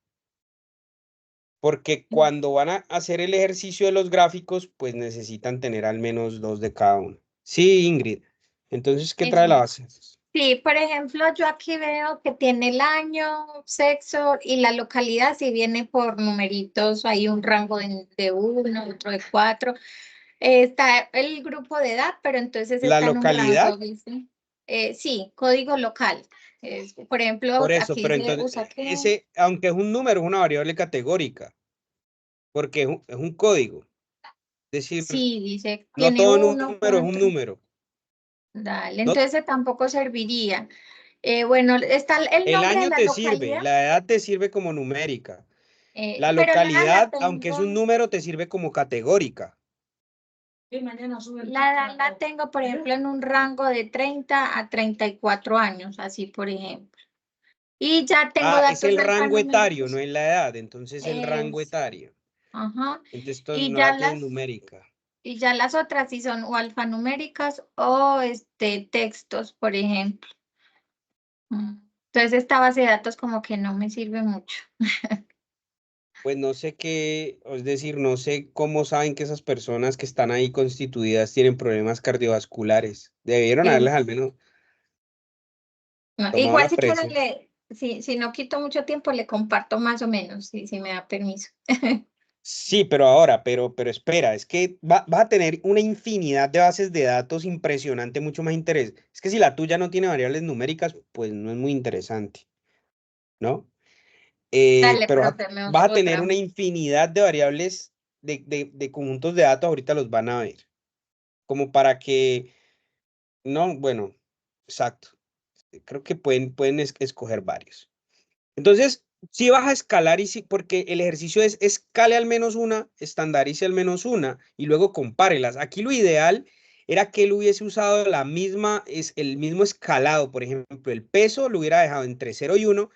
Speaker 1: Porque cuando van a hacer el ejercicio de los gráficos, pues necesitan tener al menos dos de cada uno. Sí, Ingrid. Entonces, ¿qué trae la base?
Speaker 3: Sí, por ejemplo, yo aquí veo que tiene el año, sexo y la localidad, si viene por numeritos, hay un rango de 1, otro de 4. Está el grupo de edad, pero entonces
Speaker 1: ¿La
Speaker 3: está en un rango,
Speaker 1: localidad?
Speaker 3: ¿viste? Sí, código local. Por ejemplo,
Speaker 1: Por eso,
Speaker 3: aquí
Speaker 1: pero
Speaker 3: dice
Speaker 1: entonces,
Speaker 3: Usaquén.
Speaker 1: aunque es un número, es una variable categórica, porque es un código. Es decir,
Speaker 3: Sí, dice,
Speaker 1: no
Speaker 3: tiene
Speaker 1: todo
Speaker 3: 1,
Speaker 1: número es un
Speaker 3: 4.
Speaker 1: número.
Speaker 3: Dale,
Speaker 1: No,
Speaker 3: entonces tampoco serviría. Bueno, está el
Speaker 1: el
Speaker 3: nombre de
Speaker 1: año
Speaker 3: la
Speaker 1: te sirve,
Speaker 3: localidad,
Speaker 1: la edad te sirve como numérica. La
Speaker 3: pero la edad la
Speaker 1: localidad, aunque es un
Speaker 3: tengo.
Speaker 1: número, te sirve como categórica.
Speaker 3: La edad la tengo, por ejemplo, en un rango de 30 a 34 años, así por ejemplo. Y ya tengo
Speaker 1: Ah, es
Speaker 3: datos
Speaker 1: el rango etario, no
Speaker 3: alfanuméricos.
Speaker 1: es la edad. Entonces el rango
Speaker 3: Es,
Speaker 1: etario.
Speaker 3: ajá.
Speaker 1: Entonces esto
Speaker 3: Y
Speaker 1: no
Speaker 3: ya
Speaker 1: la tiene
Speaker 3: las,
Speaker 1: numérica.
Speaker 3: y ya las otras sí son o alfanuméricas o textos, por ejemplo. Entonces esta base de datos como que no me sirve mucho.
Speaker 1: Pues no sé qué, es decir, no sé cómo saben que esas personas que están ahí constituidas tienen problemas cardiovasculares. Debieron haberles al menos
Speaker 3: No,
Speaker 1: tomado
Speaker 3: igual
Speaker 1: la
Speaker 3: si quieren,
Speaker 1: presión.
Speaker 3: si no quito mucho tiempo, le comparto más o menos, si me da permiso.
Speaker 1: Sí, pero ahora, pero espera, es que vas a tener una infinidad de bases de datos impresionante, mucho más interés. Es que si la tuya no tiene variables numéricas, pues no es muy interesante, ¿no?
Speaker 3: Dale,
Speaker 1: Pero
Speaker 3: profe, me
Speaker 1: vas a
Speaker 3: busco
Speaker 1: tener
Speaker 3: otra.
Speaker 1: una infinidad de variables de conjuntos de datos, ahorita los van a ver, como para que, no, bueno, exacto, creo que pueden escoger varios. Entonces, si vas a escalar y sí, porque el ejercicio es escale al menos una, estandarice al menos una y luego compárelas. Aquí lo ideal era que él hubiese usado el mismo escalado, por ejemplo, el peso lo hubiera dejado entre 0 y 1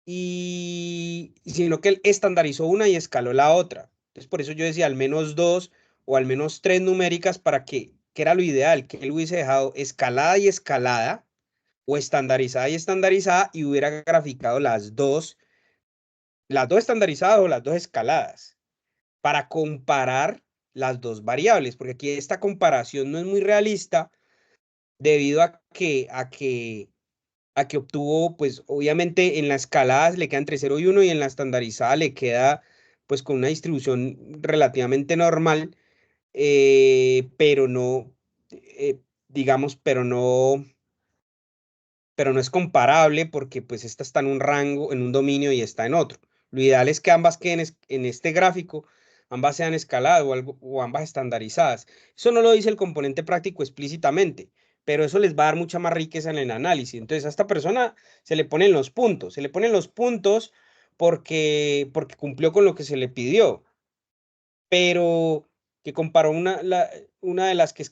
Speaker 1: y sino que él estandarizó una y escaló la otra. Entonces, por eso yo decía al menos dos o al menos tres numéricas para que era lo ideal, que él hubiese dejado escalada y escalada o estandarizada y estandarizada y hubiera graficado las dos estandarizadas o las dos escaladas para comparar las dos variables, porque aquí esta comparación no es muy realista debido a que obtuvo, pues obviamente en la escalada le queda entre 0 y 1 y en la estandarizada le queda pues con una distribución relativamente normal, pero no, digamos, pero no es comparable porque pues esta está en un rango, en un dominio y está en otro. Lo ideal es que ambas queden en este gráfico, ambas sean escaladas o ambas estandarizadas. Eso no lo dice el componente práctico explícitamente, pero eso les va a dar mucha más riqueza en el análisis. Entonces a esta persona se le ponen los puntos porque cumplió con lo que se le pidió, pero que comparó una de las que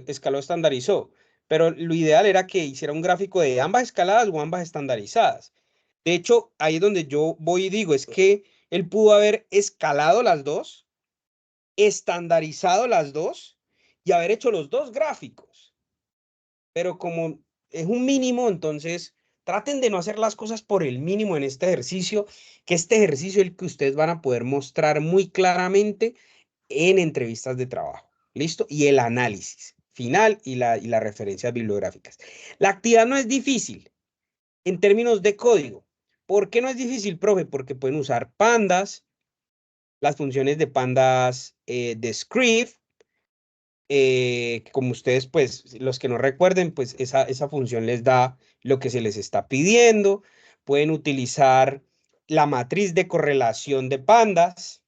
Speaker 1: escaló estandarizó, pero lo ideal era que hiciera un gráfico de ambas escaladas o ambas estandarizadas. De hecho, ahí es donde yo voy y digo, es que él pudo haber escalado las dos, estandarizado las dos y haber hecho los dos gráficos. Pero como es un mínimo, entonces traten de no hacer las cosas por el mínimo en este ejercicio, que este ejercicio es el que ustedes van a poder mostrar muy claramente en entrevistas de trabajo. ¿Listo? Y el análisis final y las referencias bibliográficas. La actividad no es difícil en términos de código. ¿Por qué no es difícil, profe? Porque pueden usar pandas, las funciones de pandas de script, como ustedes, pues, los que no recuerden, pues esa función les da lo que se les está pidiendo. Pueden utilizar la matriz de correlación de pandas.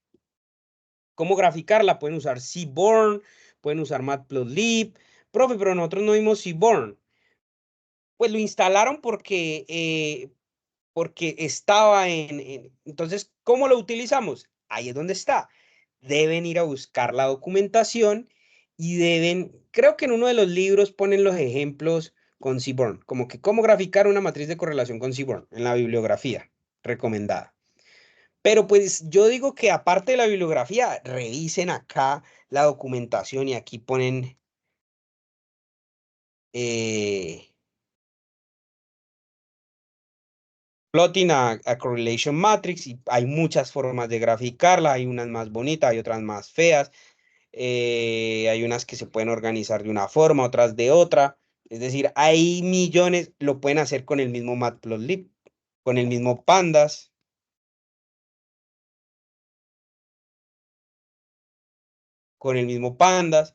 Speaker 1: ¿Cómo graficarla? Pueden usar Seaborn, pueden usar Matplotlib. Profe, pero nosotros no vimos Seaborn. Pues lo instalaron porque estaba Entonces, ¿cómo lo utilizamos? Ahí es donde está. Deben ir a buscar la documentación y creo que en uno de los libros ponen los ejemplos con Seaborn, como que cómo graficar una matriz de correlación con Seaborn en la bibliografía recomendada. Pero pues yo digo que aparte de la bibliografía, revisen acá la documentación y aquí ponen plotting a correlation matrix y hay muchas formas de graficarla, hay unas más bonitas, hay otras más feas, hay unas que se pueden organizar de una forma, otras de otra. Es decir, hay millones, lo pueden hacer con el mismo Matplotlib, con el mismo Pandas. Con el mismo Pandas.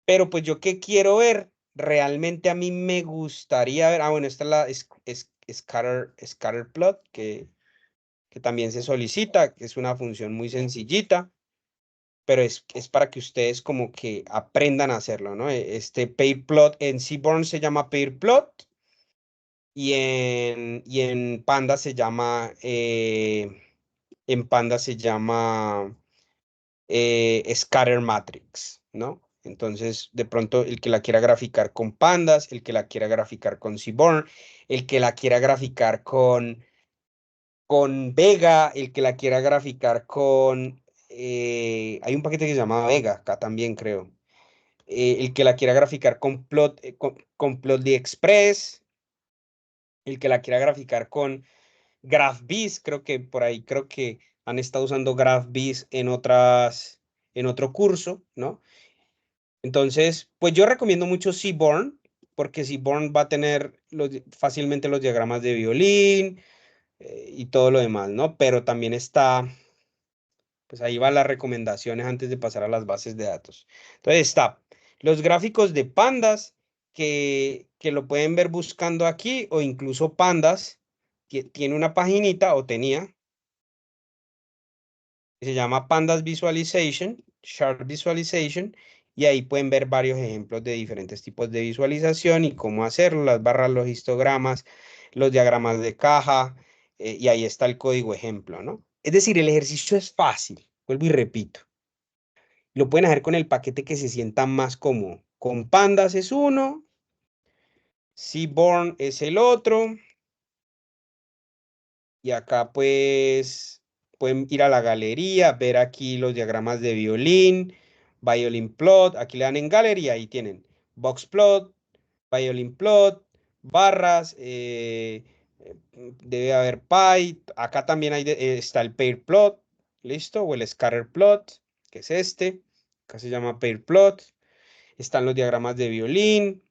Speaker 1: Pero pues yo qué quiero ver, realmente a mí me gustaría ver, bueno, esta es la scatter plot que también se solicita, que es una función muy sencillita, pero es para que ustedes como que aprendan a hacerlo, ¿no? Este pair plot en Seaborn se llama pair plot y en Panda se llama, scatter matrix, ¿no? Entonces, de pronto, el que la quiera graficar con pandas, el que la quiera graficar con Seaborn, el que la quiera graficar con Vega, el que la quiera graficar con... hay un paquete que se llama Vega, acá también creo. El que la quiera graficar con Plotly Express, el que la quiera graficar con GraphViz, creo que han estado usando GraphViz en otro curso, ¿no? Entonces, pues yo recomiendo mucho Seaborn, porque Seaborn va a tener fácilmente los diagramas de violín y todo lo demás, ¿no? Pero también está, pues ahí van las recomendaciones antes de pasar a las bases de datos. Entonces está los gráficos de pandas, que lo pueden ver buscando aquí, o incluso pandas, que tiene una paginita, o tenía, que se llama Pandas Visualization, Chart Visualization, y ahí pueden ver varios ejemplos de diferentes tipos de visualización y cómo hacerlo, las barras, los histogramas, los diagramas de caja, y ahí está el código ejemplo, ¿no? Es decir, el ejercicio es fácil, vuelvo y repito. Lo pueden hacer con el paquete que se sienta más cómodo. Con Pandas es uno, Seaborn es el otro, y acá pues pueden ir a la galería, ver aquí los diagramas de violin plot, aquí le dan en galería, ahí tienen box plot, violin plot, barras, debe haber pie, acá también está el pair plot, listo, o el scatter plot, que es este, acá se llama pair plot, están los diagramas de violín,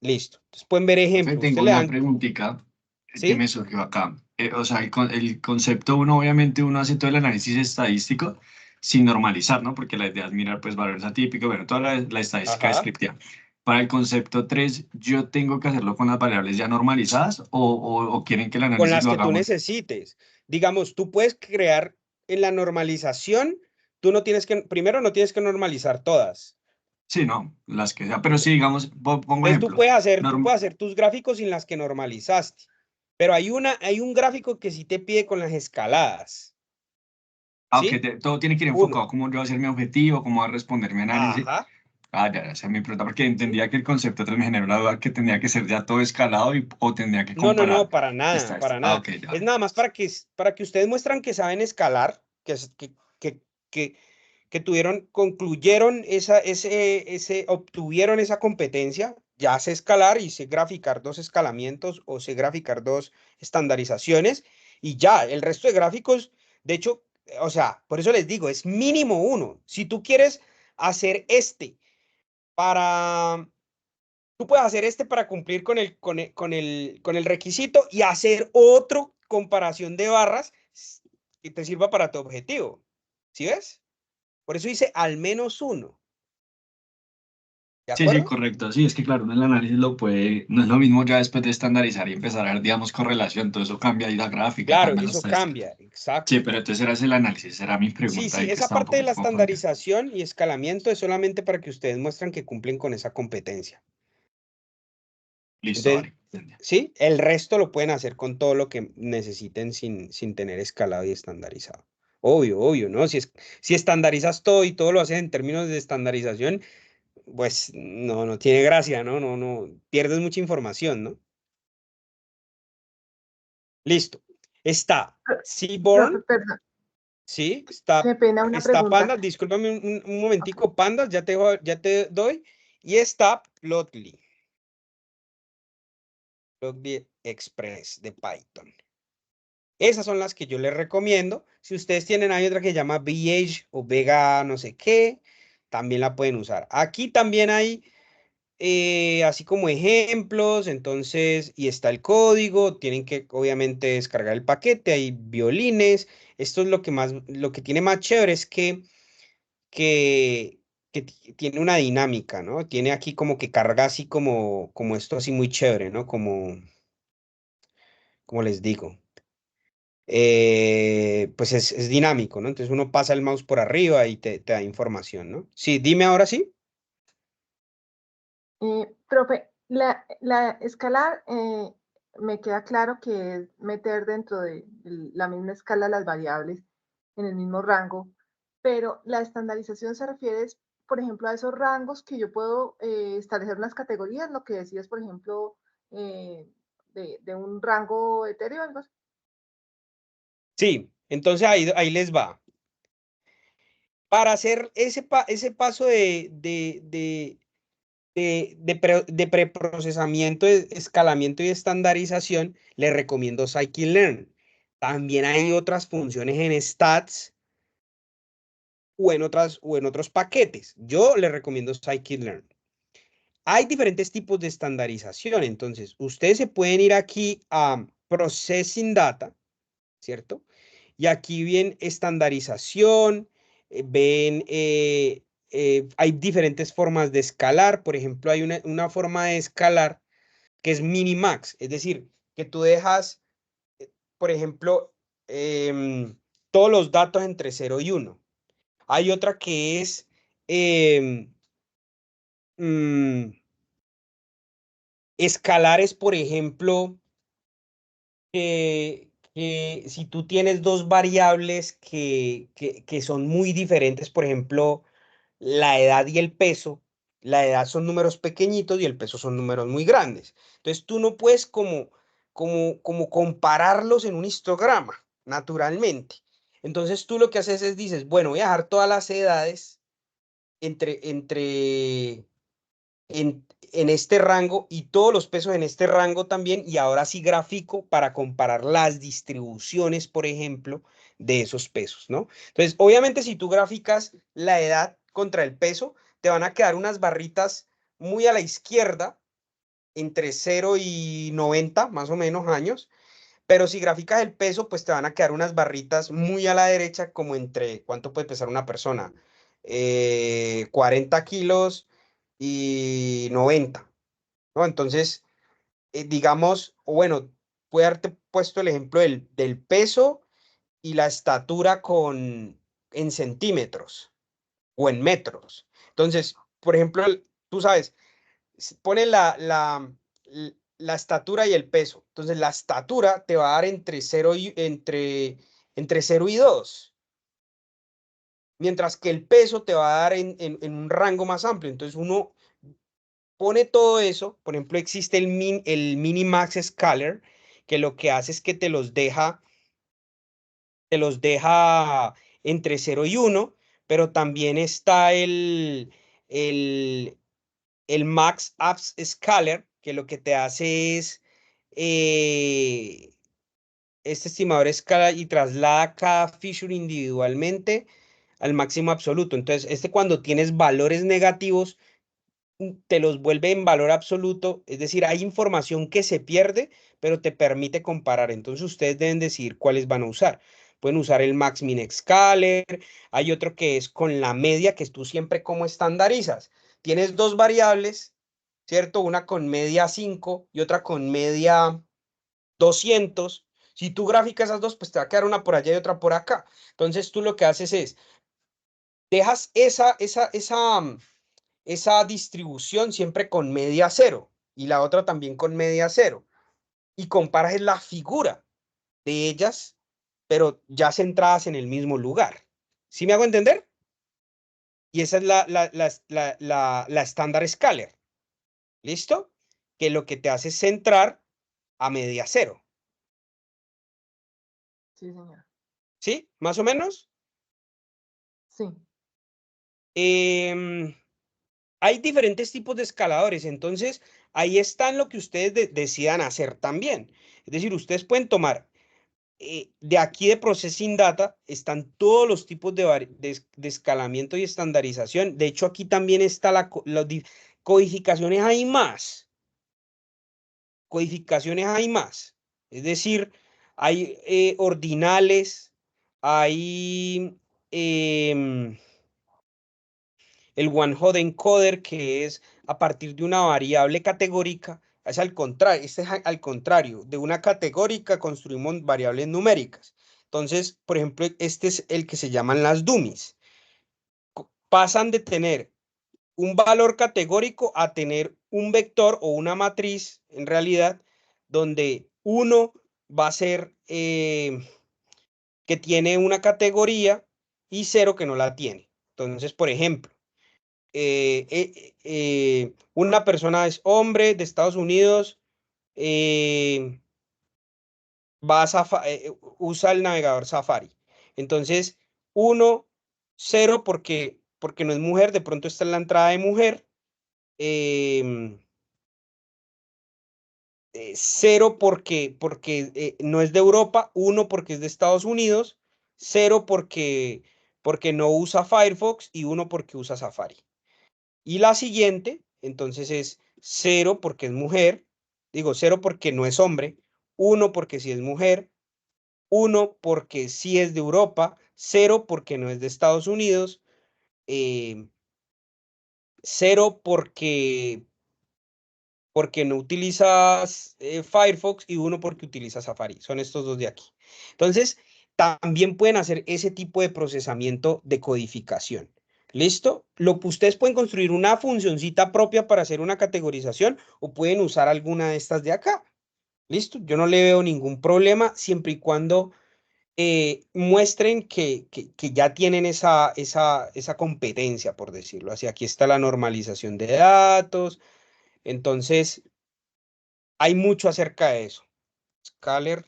Speaker 1: listo, entonces pueden ver ejemplos,
Speaker 2: Tengo
Speaker 1: ustedes le
Speaker 2: una
Speaker 1: dan,
Speaker 2: preguntita que me
Speaker 1: ¿sí?
Speaker 2: surgió acá. O sea, el concepto uno, obviamente, uno hace todo el análisis estadístico sin normalizar, ¿no? Porque la idea es mirar, pues, valores atípicos, bueno, toda la estadística
Speaker 1: Ajá.
Speaker 2: descriptiva. Para el concepto 3, ¿yo tengo que hacerlo con las variables ya normalizadas o quieren que el
Speaker 1: Con
Speaker 2: análisis
Speaker 1: las
Speaker 2: lo
Speaker 1: que tú
Speaker 2: hagamos?
Speaker 1: necesites. Digamos, tú puedes crear en la normalización, tú no tienes que, primero no tienes que normalizar todas.
Speaker 2: Sí, no, las que sea. Pero sí, digamos, pongo
Speaker 1: Entonces
Speaker 2: ejemplo.
Speaker 1: tú puedes hacer tus gráficos sin las que normalizaste. Pero hay un gráfico que sí te pide con las escaladas.
Speaker 2: Aunque
Speaker 1: ¿Sí?
Speaker 2: todo tiene que ir
Speaker 1: Uno.
Speaker 2: enfocado, cómo yo voy a hacer mi objetivo, cómo voy a responder mi análisis.
Speaker 1: Ajá.
Speaker 2: Ah, ya, esa es mi pregunta, porque entendía que el concepto me generó la duda que tendría que ser ya todo escalado o tendría que
Speaker 1: No, no,
Speaker 2: comparar
Speaker 1: no, para nada,
Speaker 2: esta.
Speaker 1: para
Speaker 2: Ah,
Speaker 1: nada.
Speaker 2: ok,
Speaker 1: Es
Speaker 2: ya.
Speaker 1: nada más para que ustedes muestran que saben escalar, que, que, que concluyeron obtuvieron esa competencia, ya sé escalar y sé graficar dos escalamientos o sé graficar dos estandarizaciones y ya, el resto de gráficos, de hecho, o sea, por eso les digo, es mínimo uno. Si tú quieres hacer para tú puedes hacer para cumplir con el requisito y hacer otro comparación de barras que te sirva para tu objetivo. ¿Sí ves? Por eso dice al menos uno. ¿De
Speaker 2: Sí, sí,
Speaker 1: acuerdo?
Speaker 2: correcto. Sí, es que claro, uno el análisis lo puede, no es lo mismo ya después de estandarizar y empezar a ver, digamos, correlación, todo eso cambia y la gráfica,
Speaker 1: Claro,
Speaker 2: cambian los
Speaker 1: eso
Speaker 2: test.
Speaker 1: cambia.
Speaker 2: Sí,
Speaker 1: Exacto.
Speaker 2: pero entonces era ese el análisis, era mi
Speaker 1: Sí,
Speaker 2: pregunta
Speaker 1: sí,
Speaker 2: y que
Speaker 1: esa
Speaker 2: estaba un
Speaker 1: parte de la
Speaker 2: poquito confundida.
Speaker 1: estandarización y escalamiento es solamente para que ustedes muestran que cumplen con esa competencia.
Speaker 2: Listo,
Speaker 1: Entonces,
Speaker 2: vale. Entendí.
Speaker 1: sí, el resto lo pueden hacer con todo lo que necesiten sin tener escalado y estandarizado. Obvio, obvio, ¿no? Si estandarizas todo y todo lo haces en términos de estandarización, pues no tiene gracia, ¿no? No, pierdes mucha información, ¿no? Listo. Está
Speaker 4: Profe,
Speaker 1: Seaborn,
Speaker 4: perdón,
Speaker 1: ¿sí?
Speaker 4: qué pena una
Speaker 1: Está
Speaker 4: pregunta.
Speaker 1: Panda, discúlpame un
Speaker 4: Ok.
Speaker 1: momentico, Panda, ya te doy. Y está Plotly Express de Python. Esas son las que yo les recomiendo. Si ustedes tienen, hay otra que se llama VH o Vega no sé qué, también la pueden usar. Aquí también hay así como ejemplos, entonces, y está el código, tienen que obviamente descargar el paquete, hay violines. Esto es lo que tiene más chévere es que, tiene una dinámica, ¿no? Tiene aquí como que carga así como esto así muy chévere, ¿no? Como les digo. Pues es dinámico, ¿no? Entonces uno pasa el mouse por arriba y te da información, ¿no? Sí, dime ahora sí.
Speaker 4: Profe, la escalar me queda claro que es meter dentro de la misma escala las variables en el mismo rango, pero la estandarización se refiere, por ejemplo, a esos rangos que yo puedo establecer unas categorías, lo que decías, por ejemplo, de un rango etéreo, algo así.
Speaker 1: Sí, entonces ahí les va. Para hacer ese paso de preprocesamiento, de escalamiento y estandarización, les recomiendo Scikit-learn. También hay otras funciones en stats o en otros paquetes. Yo les recomiendo Scikit-learn. Hay diferentes tipos de estandarización, entonces ustedes se pueden ir aquí a Processing Data, ¿cierto? Y aquí ven estandarización, hay diferentes formas de escalar, por ejemplo, hay una forma de escalar que es minimax, es decir, que tú dejas, por ejemplo, todos los datos entre 0 y 1. Hay otra que es em, mm, escalar es, por ejemplo, que si tú tienes dos variables que son muy diferentes, por ejemplo, la edad y el peso, la edad son números pequeñitos y el peso son números muy grandes. Entonces tú no puedes como compararlos en un histograma, naturalmente. Entonces tú lo que haces es dices, bueno, voy a dejar todas las edades entre en este rango y todos los pesos en este rango también, y ahora sí gráfico para comparar las distribuciones, por ejemplo, de esos pesos, ¿no? Entonces, obviamente, si tú gráficas la edad contra el peso, te van a quedar unas barritas muy a la izquierda, entre 0 y 90, más o menos, años, pero si gráficas el peso, pues te van a quedar unas barritas muy a la derecha, como entre, ¿cuánto puede pesar una persona? 40 kilos y 90, ¿no? Entonces, digamos, o bueno, puede haberte puesto el ejemplo del peso y la estatura en centímetros o en metros. Entonces, por ejemplo, tú sabes, pone la estatura y el peso. Entonces, la estatura te va a dar entre 0 y 2. mientras que el peso te va a dar en un rango más amplio. Entonces uno pone todo eso, por ejemplo, existe el Minimax Scaler, que lo que hace es que te los deja entre 0 y 1, pero también está el, el Max Apps Scaler, que lo que te hace es, este estimador escala y traslada cada feature individualmente al máximo absoluto. Entonces, cuando tienes valores negativos, te los vuelve en valor absoluto, es decir, hay información que se pierde, pero te permite comparar. Entonces ustedes deben decidir cuáles van a usar. Pueden usar el Max Min Scaler, hay otro que es con la media, que tú siempre como estandarizas. Tienes dos variables, ¿cierto? Una con media 5 y otra con media 200. Si tú graficas esas dos, pues te va a quedar una por allá y otra por acá. Entonces tú lo que haces es, dejas esa distribución siempre con media 0 y la otra también con media 0 y comparas la figura de ellas, pero ya centradas en el mismo lugar. ¿Sí me hago entender? Y esa es la estándar Scaler. ¿Listo? Que lo que te hace es centrar a media 0.
Speaker 4: Sí, señor.
Speaker 1: ¿Sí? ¿Más o menos?
Speaker 4: Sí.
Speaker 1: Hay diferentes tipos de escaladores, entonces ahí están lo que ustedes decidan hacer también. Es decir, ustedes pueden tomar de aquí de Processing Data, están todos los tipos de escalamiento y estandarización. De hecho, aquí también está codificaciones, hay más. Codificaciones hay más. Es decir, hay ordinales, hay el one-hot encoder, que es a partir de una variable categórica, es al contrario, al contrario, de una categórica construimos variables numéricas. Entonces, por ejemplo, este es el que se llaman las dummies. Pasan de tener un valor categórico a tener un vector o una matriz, en realidad, donde uno va a ser que tiene una categoría y 0 que no la tiene. Entonces, por ejemplo, una persona es hombre de Estados Unidos, usa el navegador Safari. Entonces, 1, 0 porque no es mujer, de pronto está en la entrada de mujer. 0 porque no es de Europa, 1 porque es de Estados Unidos, 0 porque no usa Firefox y 1 porque usa Safari. Y la siguiente, entonces es 0 porque es mujer, digo 0 porque no es hombre, 1 porque sí es mujer, 1 porque sí es de Europa, 0 porque no es de Estados Unidos, 0 porque no utilizas Firefox y 1 porque utiliza Safari. Son estos dos de aquí. Entonces, también pueden hacer ese tipo de procesamiento de codificación. ¿Listo? Ustedes pueden construir una funcioncita propia para hacer una categorización o pueden usar alguna de estas de acá. ¿Listo? Yo no le veo ningún problema siempre y cuando muestren que ya tienen esa competencia, por decirlo así. Aquí está la normalización de datos. Entonces, hay mucho acerca de eso. Scaler.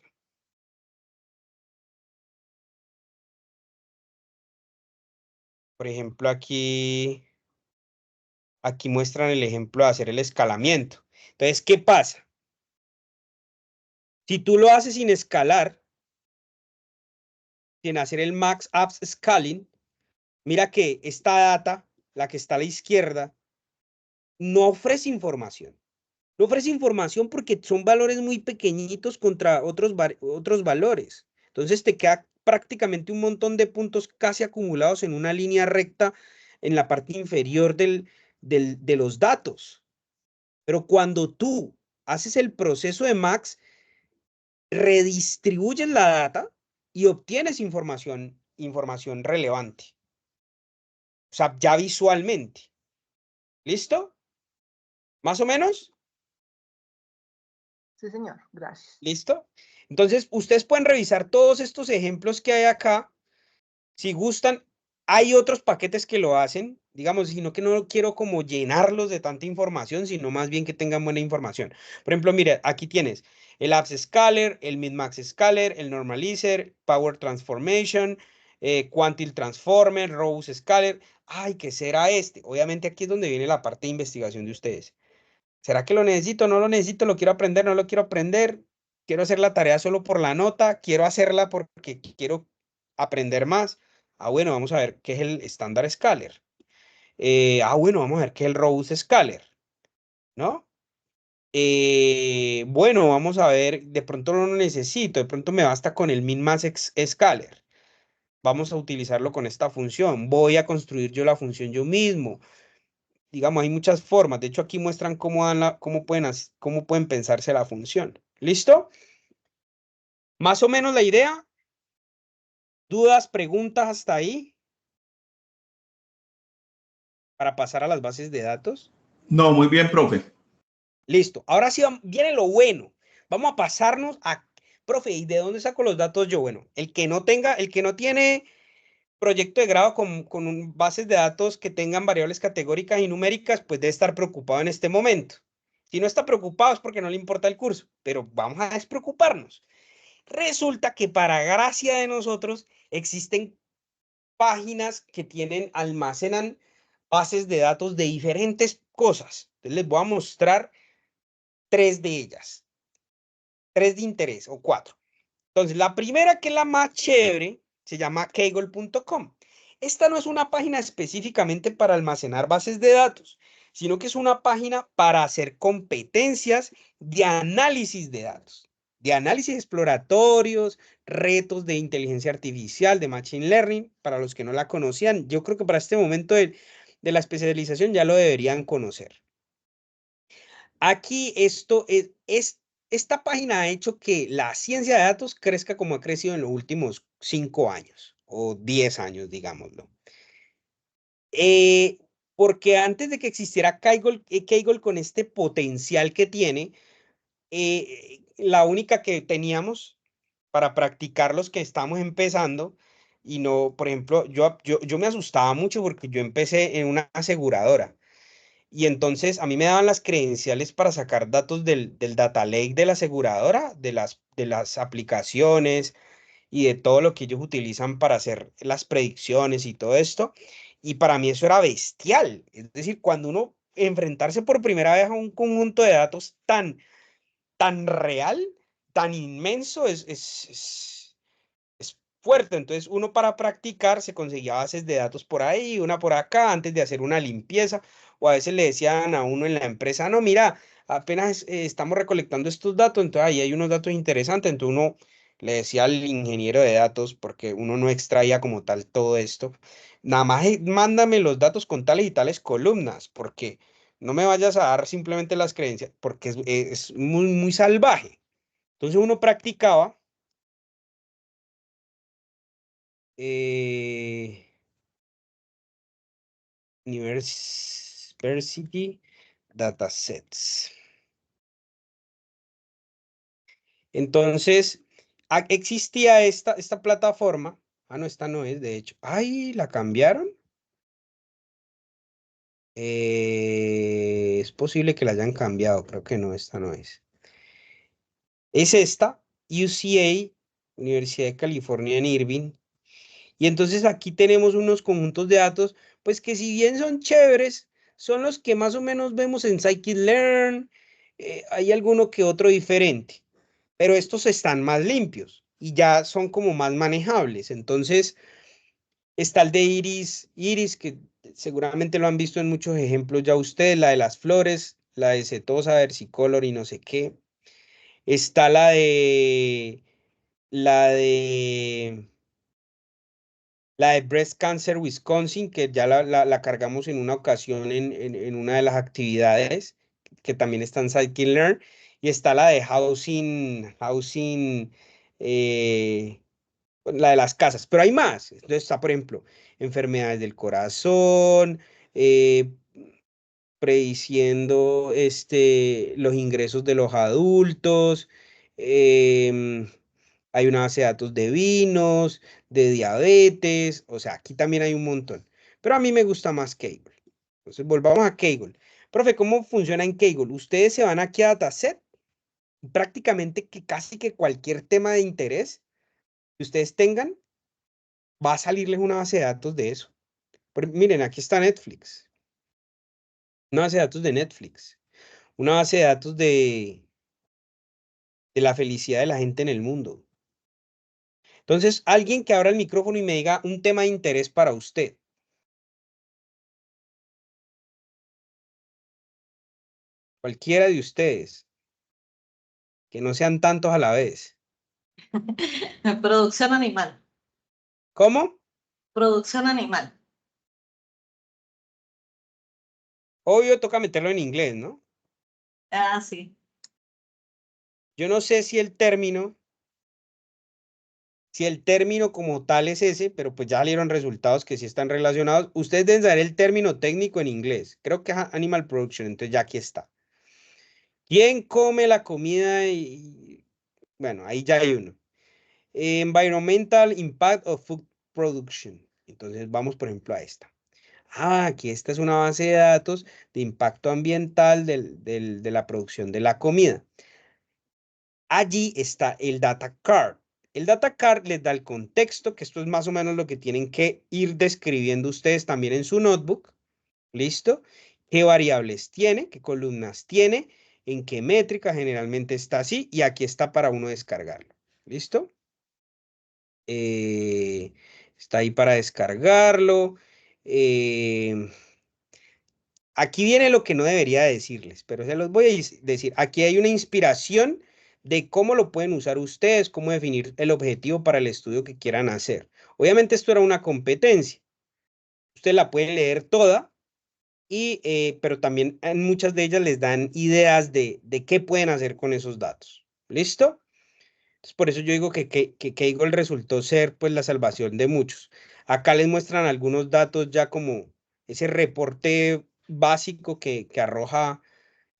Speaker 1: Por ejemplo, aquí muestran el ejemplo de hacer el escalamiento. Entonces, ¿qué pasa? Si tú lo haces sin escalar, sin hacer el Max Apps Scaling, mira que esta data, la que está a la izquierda, no ofrece información. No ofrece información porque son valores muy pequeñitos contra otros valores. Entonces te queda prácticamente un montón de puntos casi acumulados en una línea recta en la parte inferior de los datos. Pero cuando tú haces el proceso de Max, redistribuyes la data y obtienes información relevante. O sea, ya visualmente. ¿Listo? ¿Más o menos?
Speaker 4: Sí, señor. Gracias.
Speaker 1: ¿Listo? Entonces, ustedes pueden revisar todos estos ejemplos que hay acá. Si gustan, Hay otros paquetes que lo hacen, digamos, sino que no quiero como llenarlos de tanta información, sino más bien que tengan buena información. Por ejemplo, mira, aquí tienes el Apps Scaler, el Min-Max Scaler, el Normalizer, Power Transformation, Quantile Transformer, Rose Scaler. Ay, ¿qué será este? Obviamente aquí es donde viene la parte de investigación de ustedes. ¿Será que lo necesito? ¿No lo necesito? ¿Lo quiero aprender? ¿No lo quiero aprender? ¿Quiero hacer la tarea solo por la nota? ¿Quiero hacerla porque quiero aprender más? Ah, bueno, vamos a ver qué es el estándar Scaler. Bueno, vamos a ver qué es el Rose Scaler, ¿no? Bueno, vamos a ver, de pronto no lo necesito, de pronto me basta con el min-max Scaler. Vamos a utilizarlo con esta función. Voy a construir yo la función yo mismo. Digamos, hay muchas formas. De hecho, aquí muestran cómo, cómo pueden pensarse la función. ¿Listo? Más o menos la idea. ¿Dudas, preguntas hasta ahí? Para pasar a las bases de datos.
Speaker 5: No, muy bien, profe.
Speaker 1: Listo. Ahora sí viene lo bueno. Vamos a pasarnos a, profe, ¿y de dónde saco los datos yo? Bueno, el que no tiene proyecto de grado con bases de datos que tengan variables categóricas y numéricas, pues debe estar preocupado en este momento. Si no está preocupado es porque no le importa el curso, pero vamos a despreocuparnos. Resulta que para gracia de nosotros existen páginas que almacenan bases de datos de diferentes cosas. Entonces les voy a mostrar 3 de ellas, 3 de interés o 4. Entonces, la primera, que es la más chévere, se llama kaggle.com. Esta no es una página específicamente para almacenar bases de datos, sino que es una página para hacer competencias de análisis de datos, de análisis exploratorios, retos de inteligencia artificial, de machine learning. Para los que no la conocían, yo creo que para este momento de la especialización ya lo deberían conocer. Aquí esta página ha hecho que la ciencia de datos crezca como ha crecido en los últimos 5 años o 10 años, digámoslo. Porque antes de que existiera Kaggle con este potencial que tiene, la única que teníamos para practicar los que estamos empezando, y no, por ejemplo, yo me asustaba mucho porque yo empecé en una aseguradora. Y entonces a mí me daban las credenciales para sacar datos del data lake de la aseguradora, de las aplicaciones y de todo lo que ellos utilizan para hacer las predicciones y todo esto. Y para mí eso era bestial. Es decir, cuando uno enfrentarse por primera vez a un conjunto de datos tan real, tan inmenso, es fuerte. Entonces uno para practicar se conseguía bases de datos por ahí, una por acá, antes de hacer una limpieza, o a veces le decían a uno en la empresa, no, mira, apenas estamos recolectando estos datos, entonces ahí hay unos datos interesantes, entonces uno le decía al ingeniero de datos, porque uno no extraía como tal todo esto, nada más mándame los datos con tales y tales columnas, porque no me vayas a dar simplemente las creencias, porque es muy, muy salvaje. Entonces uno practicaba. University Datasets. Entonces, existía esta plataforma. No, esta no es, de hecho. Ay, ¿la cambiaron? Es posible que la hayan cambiado. Creo que no, esta no es. Es esta, UCA, Universidad de California en Irvine. Y entonces aquí tenemos unos conjuntos de datos, pues que si bien son chéveres, son los que más o menos vemos en Scikit-Learn, hay alguno que otro diferente, pero estos están más limpios y ya son como más manejables. Entonces está el de Iris, que seguramente lo han visto en muchos ejemplos ya ustedes, la de las flores, la de setosa, versicolor y no sé qué. Está la de Breast Cancer Wisconsin, que ya la cargamos en una ocasión en una de las actividades, que también está en Scikit-Learn. Y está la de eh, la de las casas, pero hay más. Entonces está, por ejemplo, enfermedades del corazón, eh, prediciendo los ingresos de los adultos, em, Hay una base de datos de vinos, de diabetes, o sea, aquí también hay un montón. Pero a mí me gusta más Kaggle. Entonces, volvamos a Kaggle. Profe, ¿cómo funciona en Kaggle? Ustedes se van aquí a Dataset, prácticamente que casi que cualquier tema de interés que ustedes tengan, va a salirles una base de datos de eso. Miren, aquí está Netflix. Una base de datos de Netflix. Una base de datos de la felicidad de la gente en el mundo. Entonces, alguien que abra el micrófono y me diga un tema de interés para usted. Cualquiera de ustedes, que no sean tantos a la vez.
Speaker 5: Producción animal.
Speaker 1: ¿Cómo?
Speaker 5: Producción animal.
Speaker 1: Obvio, toca meterlo en inglés, ¿no?
Speaker 5: Ah, sí.
Speaker 1: Yo no sé si el término como tal es ese, pero pues ya salieron resultados que sí están relacionados. Ustedes deben saber el término técnico en inglés. Creo que es Animal Production, entonces ya aquí está. ¿Quién come la comida? Bueno, ahí ya hay uno. Environmental Impact of Food Production. Entonces vamos, por ejemplo, a esta. Aquí esta es una base de datos de impacto ambiental de la producción de la comida. Allí está el data card. El data card les da el contexto, que esto es más o menos lo que tienen que ir describiendo ustedes también en su notebook. ¿Listo? ¿Qué variables tiene? ¿Qué columnas tiene? ¿En qué métrica? Generalmente está así y aquí está para uno descargarlo. ¿Listo? Está ahí para descargarlo. Aquí viene lo que no debería decirles, pero se los voy a decir. Aquí hay una inspiración de cómo lo pueden usar ustedes, cómo definir el objetivo para el estudio que quieran hacer. Obviamente esto era una competencia. Ustedes la pueden leer toda, pero también en muchas de ellas les dan ideas de qué pueden hacer con esos datos. ¿Listo? Entonces, por eso yo digo que Kaggle resultó ser pues la salvación de muchos. Acá les muestran algunos datos ya como ese reporte básico que arroja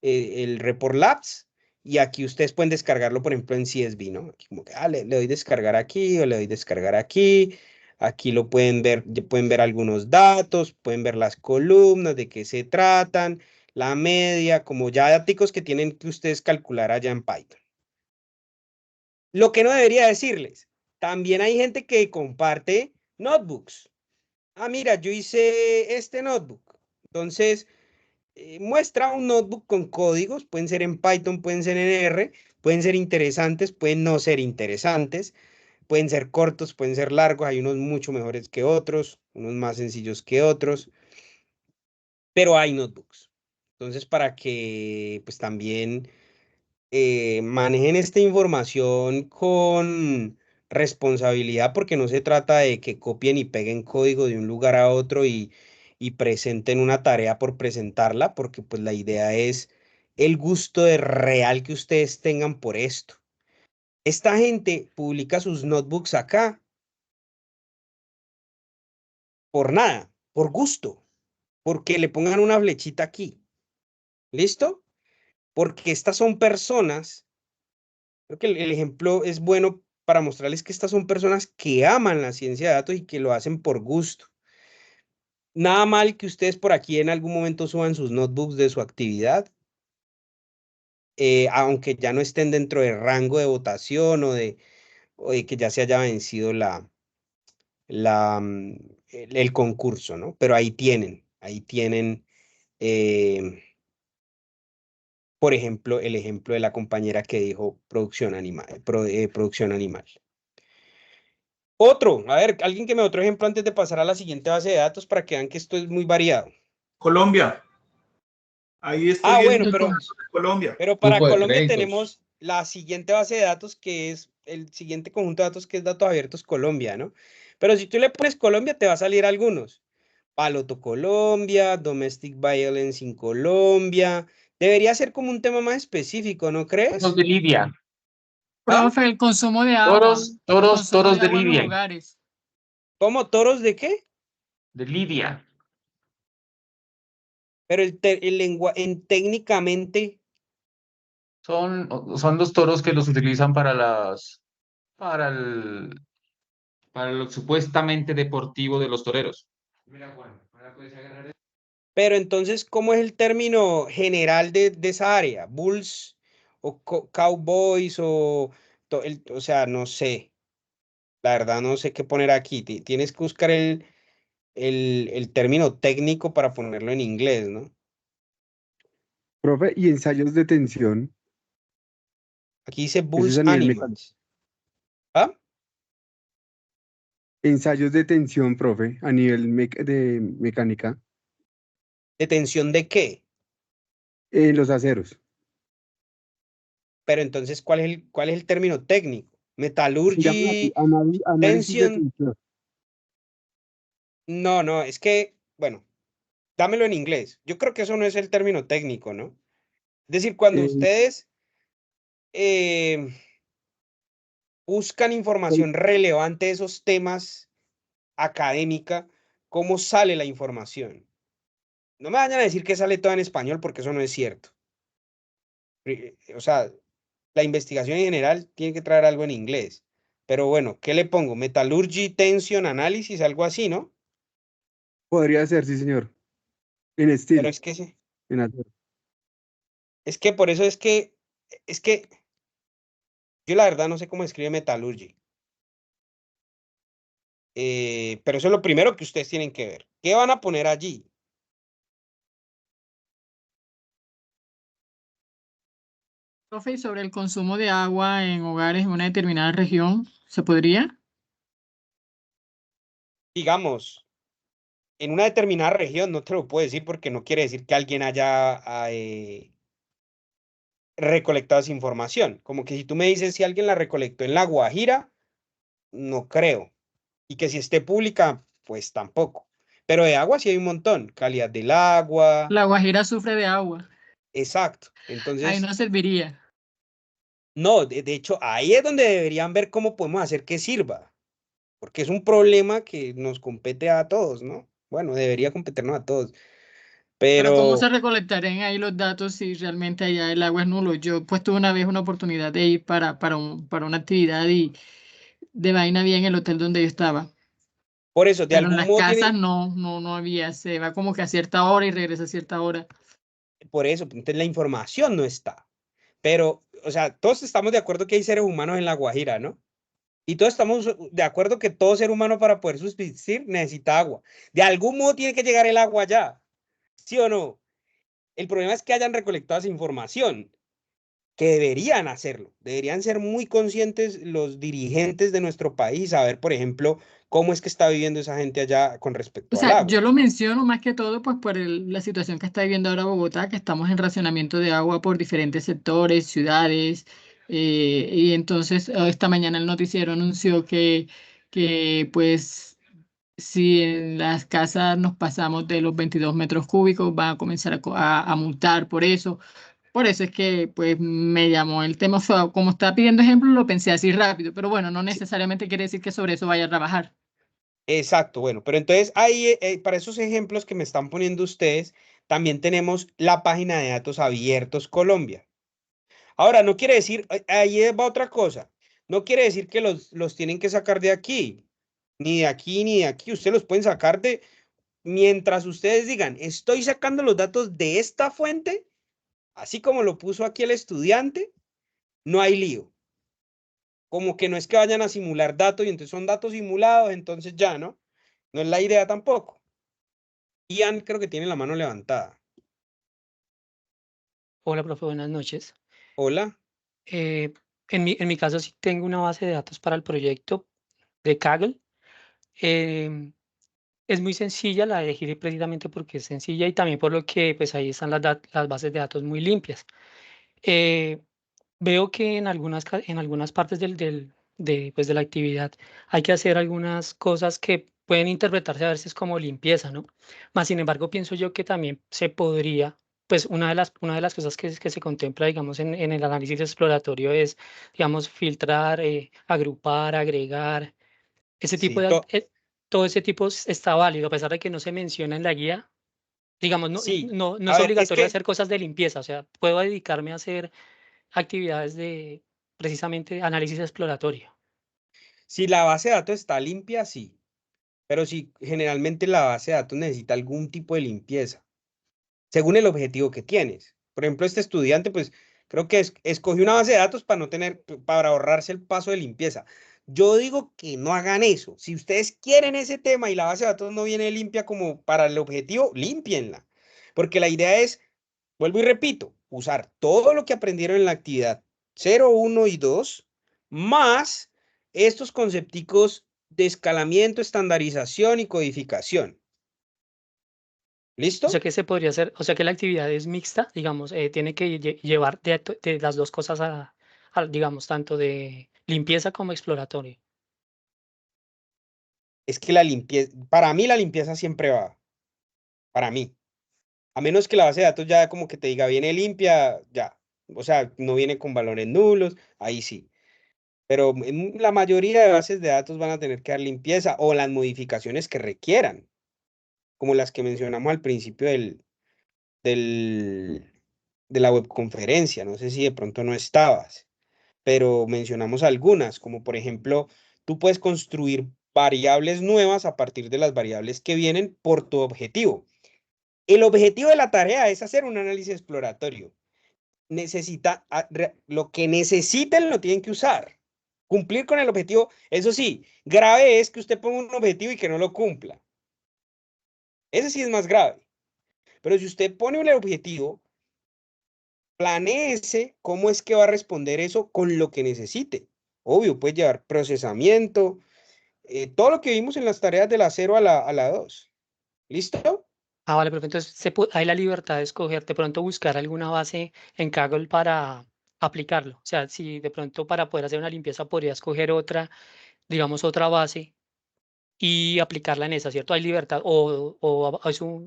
Speaker 1: el Report Labs y aquí ustedes pueden descargarlo, por ejemplo, en CSV, ¿no? Aquí como que le doy descargar aquí o le doy descargar aquí. Aquí lo pueden ver, ya pueden ver algunos datos, pueden ver las columnas, de qué se tratan, la media, como ya datos que tienen que ustedes calcular allá en Python. Lo que no debería decirles, también hay gente que comparte notebooks. Ah, mira, yo hice este notebook. Entonces, muestra un notebook con códigos, pueden ser en Python, pueden ser en R, pueden ser interesantes, pueden no ser interesantes, pueden ser cortos, pueden ser largos, hay unos mucho mejores que otros, unos más sencillos que otros, pero hay notebooks. Entonces, para que pues también manejen esta información con responsabilidad, porque no se trata de que copien y peguen código de un lugar a otro y presenten una tarea por presentarla, porque pues la idea es el gusto de real que ustedes tengan por esto. Esta gente publica sus notebooks acá por nada, por gusto, porque le pongan una flechita aquí. ¿Listo? Porque estas son personas. Creo que el ejemplo es bueno para mostrarles que estas son personas que aman la ciencia de datos y que lo hacen por gusto. Nada mal que ustedes por aquí en algún momento suban sus notebooks de su actividad, aunque ya no estén dentro del rango de votación o de que ya se haya vencido el concurso, ¿no? Pero ahí tienen, por ejemplo, el ejemplo de la compañera que dijo producción animal, producción animal. Otro, a ver, alguien que me dé otro ejemplo antes de pasar a la siguiente base de datos para que vean que esto es muy variado.
Speaker 6: Colombia. Ahí estoy viendo
Speaker 1: Bueno,
Speaker 6: el conjunto de Colombia.
Speaker 1: pero para
Speaker 7: Grupo de
Speaker 1: Colombia
Speaker 7: créditos.
Speaker 1: tenemos la siguiente base de datos que es el siguiente conjunto de datos que es datos abiertos Colombia, ¿no? Pero si tú le pones Colombia te va a salir algunos. Paloto Colombia, Domestic Violence in Colombia. Debería ser como un tema más específico, ¿no crees?
Speaker 7: Toros de Lidia.
Speaker 1: ¿Ah?
Speaker 8: Profe, el consumo de agua.
Speaker 7: Toros de
Speaker 8: En los
Speaker 7: Lidia.
Speaker 8: hogares.
Speaker 1: ¿Cómo? ¿Toros de qué?
Speaker 7: De Lidia.
Speaker 1: Pero el lenguaje, técnicamente,
Speaker 7: Son los toros que los utilizan para para lo supuestamente deportivo de los toreros.
Speaker 1: Pero entonces, ¿cómo es el término general de esa área? ¿Bulls o cowboys o sea, no sé. La verdad no sé qué poner aquí. Tienes que buscar el término técnico para ponerlo en inglés, ¿no?
Speaker 8: Profe, y ensayos de tensión,
Speaker 1: Aquí dice
Speaker 8: eso es
Speaker 1: Bulls
Speaker 8: a nivel mecánico.
Speaker 1: Animals. ¿Ah?
Speaker 8: Ensayos de tensión, profe, a nivel de mecánica,
Speaker 1: ¿Detención de qué?
Speaker 8: en los aceros.
Speaker 1: Pero entonces, ¿cuál es el término técnico?
Speaker 8: Se llama así,
Speaker 1: Metallurgy,
Speaker 8: análisis de
Speaker 1: tension.
Speaker 8: tensión.
Speaker 1: No, es que, bueno, dámelo en inglés. Yo creo que eso no es el término técnico, ¿no? Es decir, cuando
Speaker 8: Eh,
Speaker 1: ustedes buscan información relevante de esos temas académica, ¿cómo sale la información? No me vayan a decir que sale toda en español porque eso no es cierto. O sea, la investigación en general tiene que traer algo en inglés. Pero bueno, ¿qué le pongo? Metallurgy, tension, análisis, algo así, ¿no?
Speaker 8: Podría ser, sí, señor. En
Speaker 1: Pero
Speaker 8: steel,
Speaker 1: es que sí.
Speaker 8: en acero.
Speaker 1: Es que por eso es que yo la verdad no sé cómo escribe metallurgy. Pero eso es lo primero que ustedes tienen que ver. ¿Qué van a poner allí?
Speaker 9: Profe, y sobre el consumo de agua en hogares en una determinada región, ¿se podría?
Speaker 1: Digamos, en una determinada región, no te lo puedo decir porque no quiere decir que alguien haya recolectado esa información. Como que si tú me dices si alguien la recolectó en La Guajira, no creo. Y que si esté pública, pues tampoco. Pero de agua sí hay un montón. Calidad del agua.
Speaker 9: La Guajira sufre de agua,
Speaker 1: Exacto.
Speaker 9: ahí
Speaker 1: Entonces,
Speaker 9: no serviría.
Speaker 1: no, de hecho, ahí es donde deberían ver cómo podemos hacer que sirva. Porque es un problema que nos compete a todos, ¿no? Bueno, debería competirnos a todos.
Speaker 9: Pero ¿cómo se
Speaker 1: Pero,
Speaker 9: recolectarían ahí los datos si realmente allá el agua es nulo? Yo pues tuve una vez una oportunidad de ir para una actividad y de vaina había en el hotel donde yo estaba,
Speaker 1: por eso, de
Speaker 9: pero en
Speaker 1: algún
Speaker 9: las
Speaker 1: modo
Speaker 9: casas
Speaker 1: tiene,
Speaker 9: no había, se va como que a cierta hora y regresa a cierta hora.
Speaker 1: por eso, entonces la información no está. Pero, o sea, todos estamos de acuerdo que hay seres humanos en La Guajira, ¿no? Y todos estamos de acuerdo que todo ser humano para poder subsistir necesita agua. De algún modo tiene que llegar el agua allá, ¿sí o no? El problema es que hayan recolectado esa información, que deberían hacerlo. Deberían ser muy conscientes los dirigentes de nuestro país, saber, por ejemplo, cómo es que está viviendo esa gente allá con
Speaker 9: O
Speaker 1: respecto al
Speaker 9: sea, yo
Speaker 1: agua.
Speaker 9: lo menciono más que todo pues por la situación que está viviendo ahora Bogotá, que estamos en racionamiento de agua por diferentes sectores, ciudades, y entonces esta mañana el noticiero anunció que pues si en las casas nos pasamos de los 22 metros cúbicos, van a comenzar a multar por eso. Por eso es que pues me llamó el tema, o sea, como estaba pidiendo ejemplos, lo pensé así rápido, pero bueno, no
Speaker 1: Sí,
Speaker 9: necesariamente quiere decir que sobre eso vaya a trabajar.
Speaker 1: exacto, bueno, pero entonces ahí, para esos ejemplos que me están poniendo ustedes, también tenemos la página de datos abiertos Colombia. Ahora, no quiere decir, ahí va otra cosa, no quiere decir que los tienen que sacar de aquí, ni de aquí, ni de aquí, ustedes los pueden sacar de, mientras ustedes digan, estoy sacando los datos de esta fuente, así como lo puso aquí el estudiante, no hay lío. Como que no es que vayan a simular datos y entonces son datos simulados, entonces ya, ¿no? No es la idea tampoco. Ian creo que tiene la mano levantada.
Speaker 10: Hola, profe, buenas noches.
Speaker 1: Hola.
Speaker 10: En mi caso sí tengo una base de datos para el proyecto de Kaggle. Em, es muy sencilla, la elegí precisamente porque es sencilla y también por lo que pues ahí están las bases de datos muy limpias. Eh, Veo que en algunas partes pues, de la actividad hay que hacer algunas cosas que pueden interpretarse a veces como limpieza, ¿no? Más sin embargo, pienso yo que también se podría, pues una de las cosas que se contempla, digamos, en el análisis exploratorio es, digamos, filtrar, agrupar, agregar, ese tipo
Speaker 1: Sí,
Speaker 10: todo ese tipo está válido, a pesar de que no se menciona en la guía. Digamos,
Speaker 1: sí.
Speaker 10: no
Speaker 1: A
Speaker 10: es
Speaker 1: ver, es
Speaker 10: obligatorio
Speaker 1: que
Speaker 10: hacer cosas de limpieza, o sea, puedo dedicarme a hacer actividades de precisamente análisis exploratorio.
Speaker 1: Si la base de datos está limpia, sí. Pero si generalmente la base de datos necesita algún tipo de limpieza, según el objetivo que tienes. Por ejemplo, este estudiante, pues creo que escogió una base de datos para no tener, para ahorrarse el paso de limpieza. Yo digo que no hagan eso. Si ustedes quieren ese tema y la base de datos no viene limpia como para el objetivo, límpienla. Porque la idea es, vuelvo y repito, usar todo lo que aprendieron en la actividad 0, 1 y 2, más estos concepticos de escalamiento, estandarización y codificación.
Speaker 10: O
Speaker 1: ¿Listo?
Speaker 10: sea que se podría hacer, o sea que la actividad es mixta, digamos, tiene que llevar de las dos cosas digamos, tanto de limpieza como exploratorio.
Speaker 1: Es que la limpieza, para mí la limpieza siempre va, para mí. A menos que la base de datos ya como que te diga viene limpia, ya. O sea, no viene con valores nulos, ahí sí. Pero en la mayoría de bases de datos van a tener que dar limpieza o las modificaciones que requieran, como las que mencionamos al principio de la webconferencia. No sé si de pronto no estabas, pero mencionamos algunas, como por ejemplo, tú puedes construir variables nuevas a partir de las variables que vienen por tu objetivo. El objetivo de la tarea es hacer un análisis exploratorio. Lo que necesiten lo tienen que usar. Cumplir con el objetivo. Eso sí, grave es que usted ponga un objetivo y que no lo cumpla. Ese sí es más grave. Pero si usted pone un objetivo, planéese cómo es que va a responder eso con lo que necesite. Obvio, puede llevar procesamiento, todo lo que vimos en las tareas de la 0 a la 2. ¿Listo?
Speaker 10: Ah, vale, pero entonces hay la libertad de escoger, de pronto buscar alguna base en Kaggle para aplicarlo. O sea, si de pronto para poder hacer una limpieza podría escoger otra, digamos, otra base y aplicarla en esa, ¿cierto? Hay libertad o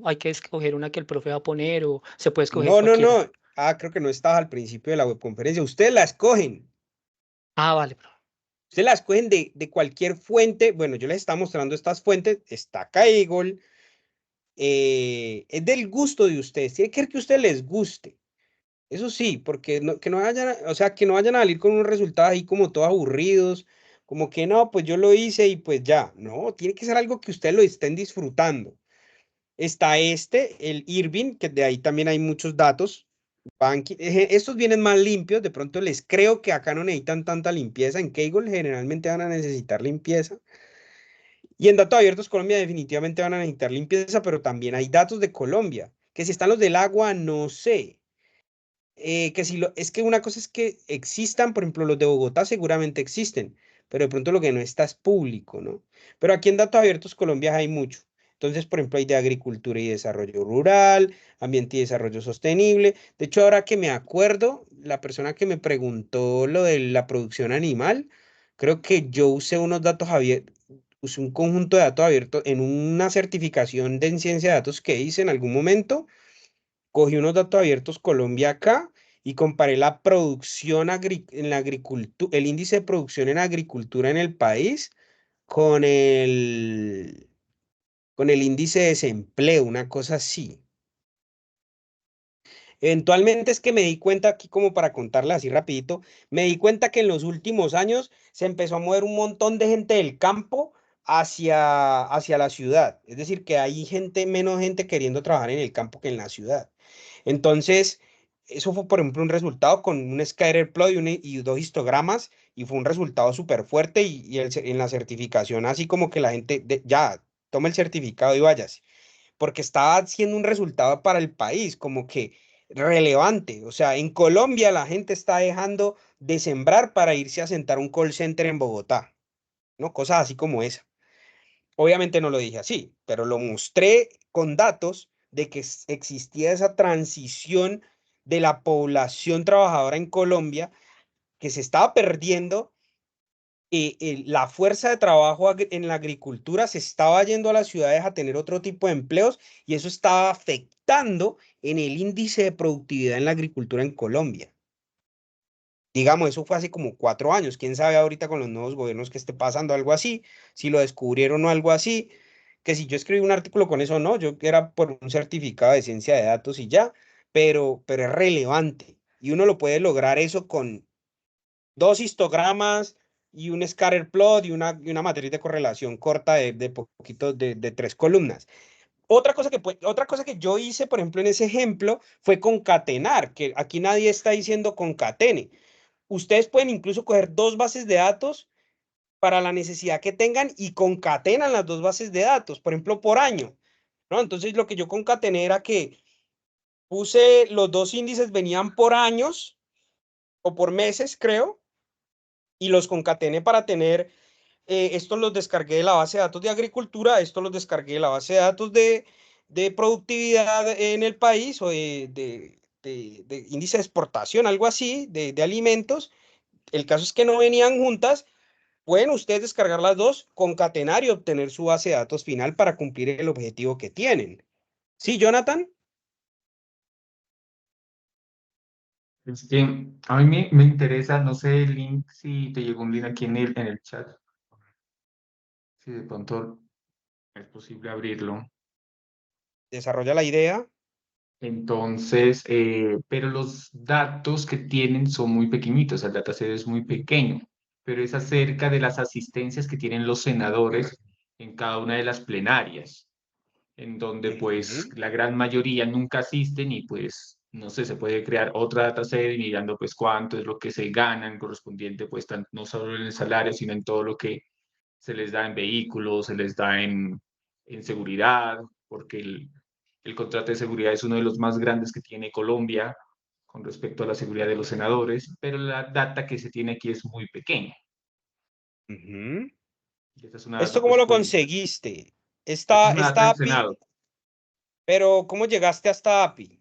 Speaker 10: hay que escoger una que el profe va a poner o se puede escoger
Speaker 1: No, no,
Speaker 10: cualquiera.
Speaker 1: no. Ah, creo que no estaba al principio de la webconferencia. Ustedes la escogen.
Speaker 10: Ah, vale, profe.
Speaker 1: Ustedes la escogen de cualquier fuente. Bueno, yo les estaba mostrando estas fuentes. Está Kaggle. Es del gusto de ustedes. Tiene que ser que a ustedes les guste. Eso sí, porque que no vayan, o sea, que no vayan a salir con unos resultados ahí como todos aburridos, como que no, pues yo lo hice y pues ya. No, tiene que ser algo que ustedes lo estén disfrutando. Está el Irving, que de ahí también hay muchos datos. Estos vienen más limpios, de pronto les creo que acá no necesitan tanta limpieza. En Kaggle generalmente van a necesitar limpieza. Y en Datos Abiertos Colombia definitivamente van a necesitar limpieza, pero también hay datos de Colombia, que si están los del agua, no sé. Que si es que una cosa es que existan, por ejemplo, los de Bogotá seguramente existen, pero de pronto lo que no está es público, ¿no? Pero aquí en Datos Abiertos Colombia hay mucho. Entonces, por ejemplo, hay de agricultura y desarrollo rural, ambiente y desarrollo sostenible. De hecho, ahora que me acuerdo, la persona que me preguntó lo de la producción animal, creo que yo usé unos datos abiertos, usé un conjunto de datos abiertos en una certificación de en ciencia de datos que hice en algún momento. Cogí unos datos abiertos Colombia acá y comparé la producción en la agricultura, el índice de producción en agricultura en el país con con el índice de desempleo, una cosa así. Eventualmente es que me di cuenta, aquí como para contarle así rapidito, me di cuenta que en los últimos años se empezó a mover un montón de gente del campo hacia la ciudad. Es decir, que hay menos gente queriendo trabajar en el campo que en la ciudad. Entonces, eso fue, por ejemplo, un resultado con un scatterplot y dos histogramas, y fue un resultado súper fuerte en la certificación, así como que la gente, ya, tome el certificado y váyase, porque estaba haciendo un resultado para el país, como que relevante. O sea, en Colombia la gente está dejando de sembrar para irse a sentar un call center en Bogotá, ¿no? Cosas así como esa. Obviamente no lo dije así, pero lo mostré con datos de que existía esa transición de la población trabajadora en Colombia que se estaba perdiendo. La fuerza de trabajo en la agricultura se estaba yendo a las ciudades a tener otro tipo de empleos y eso estaba afectando en el índice de productividad en la agricultura en Colombia. Digamos, eso fue hace como 4 años. ¿Quién sabe ahorita con los nuevos gobiernos que esté pasando algo así? Si lo descubrieron o algo así. Que si yo escribí un artículo con eso, no. Yo era por un certificado de ciencia de datos y ya. Pero es relevante. Y uno lo puede lograr eso con 2 histogramas y un scatter plot y una matriz de correlación corta de poquito de 3 columnas. Otra cosa que yo hice, por ejemplo, en ese ejemplo, fue concatenar, que aquí nadie está diciendo concatene. Ustedes pueden incluso coger 2 bases de datos para la necesidad que tengan y concatenan las 2 bases de datos, por ejemplo, por año, ¿no? Entonces, lo que yo concatené era que puse los 2 índices venían por años o por meses, creo, y los concatené para tener, estos los descargué de la base de datos de agricultura, estos los descargué de la base de datos de productividad en el país o de índice de exportación, algo así, de alimentos. El caso es que no venían juntas. Pueden ustedes descargar las 2, concatenar y obtener su base de datos final para cumplir el objetivo que tienen. ¿Sí, Jonathan?
Speaker 7: Es que a mí me interesa, no sé el link, si te llegó un link aquí en el chat, si de pronto es posible abrirlo.
Speaker 1: Desarrolla la idea.
Speaker 7: Entonces, pero los datos que tienen son muy pequeñitos, el dataset es muy pequeño, pero es acerca de las asistencias que tienen los senadores en cada una de las plenarias, en donde pues la gran mayoría nunca asisten y pues, no sé, se puede crear otra dataset mirando pues cuánto es lo que se ganan correspondiente pues no solo en el salario, sino en todo lo que se les da en vehículos, se les da en seguridad, porque el contrato de seguridad es uno de los más grandes que tiene Colombia con respecto a la seguridad de los senadores, pero la data que se tiene aquí es muy pequeña. Y esta es una
Speaker 1: ¿Esto
Speaker 7: data,
Speaker 1: cómo
Speaker 7: pues,
Speaker 1: lo
Speaker 7: pública.
Speaker 1: conseguiste?
Speaker 7: Esta es una data
Speaker 1: Esta
Speaker 7: del
Speaker 1: API,
Speaker 7: Senado.
Speaker 1: pero ¿cómo llegaste a esta API?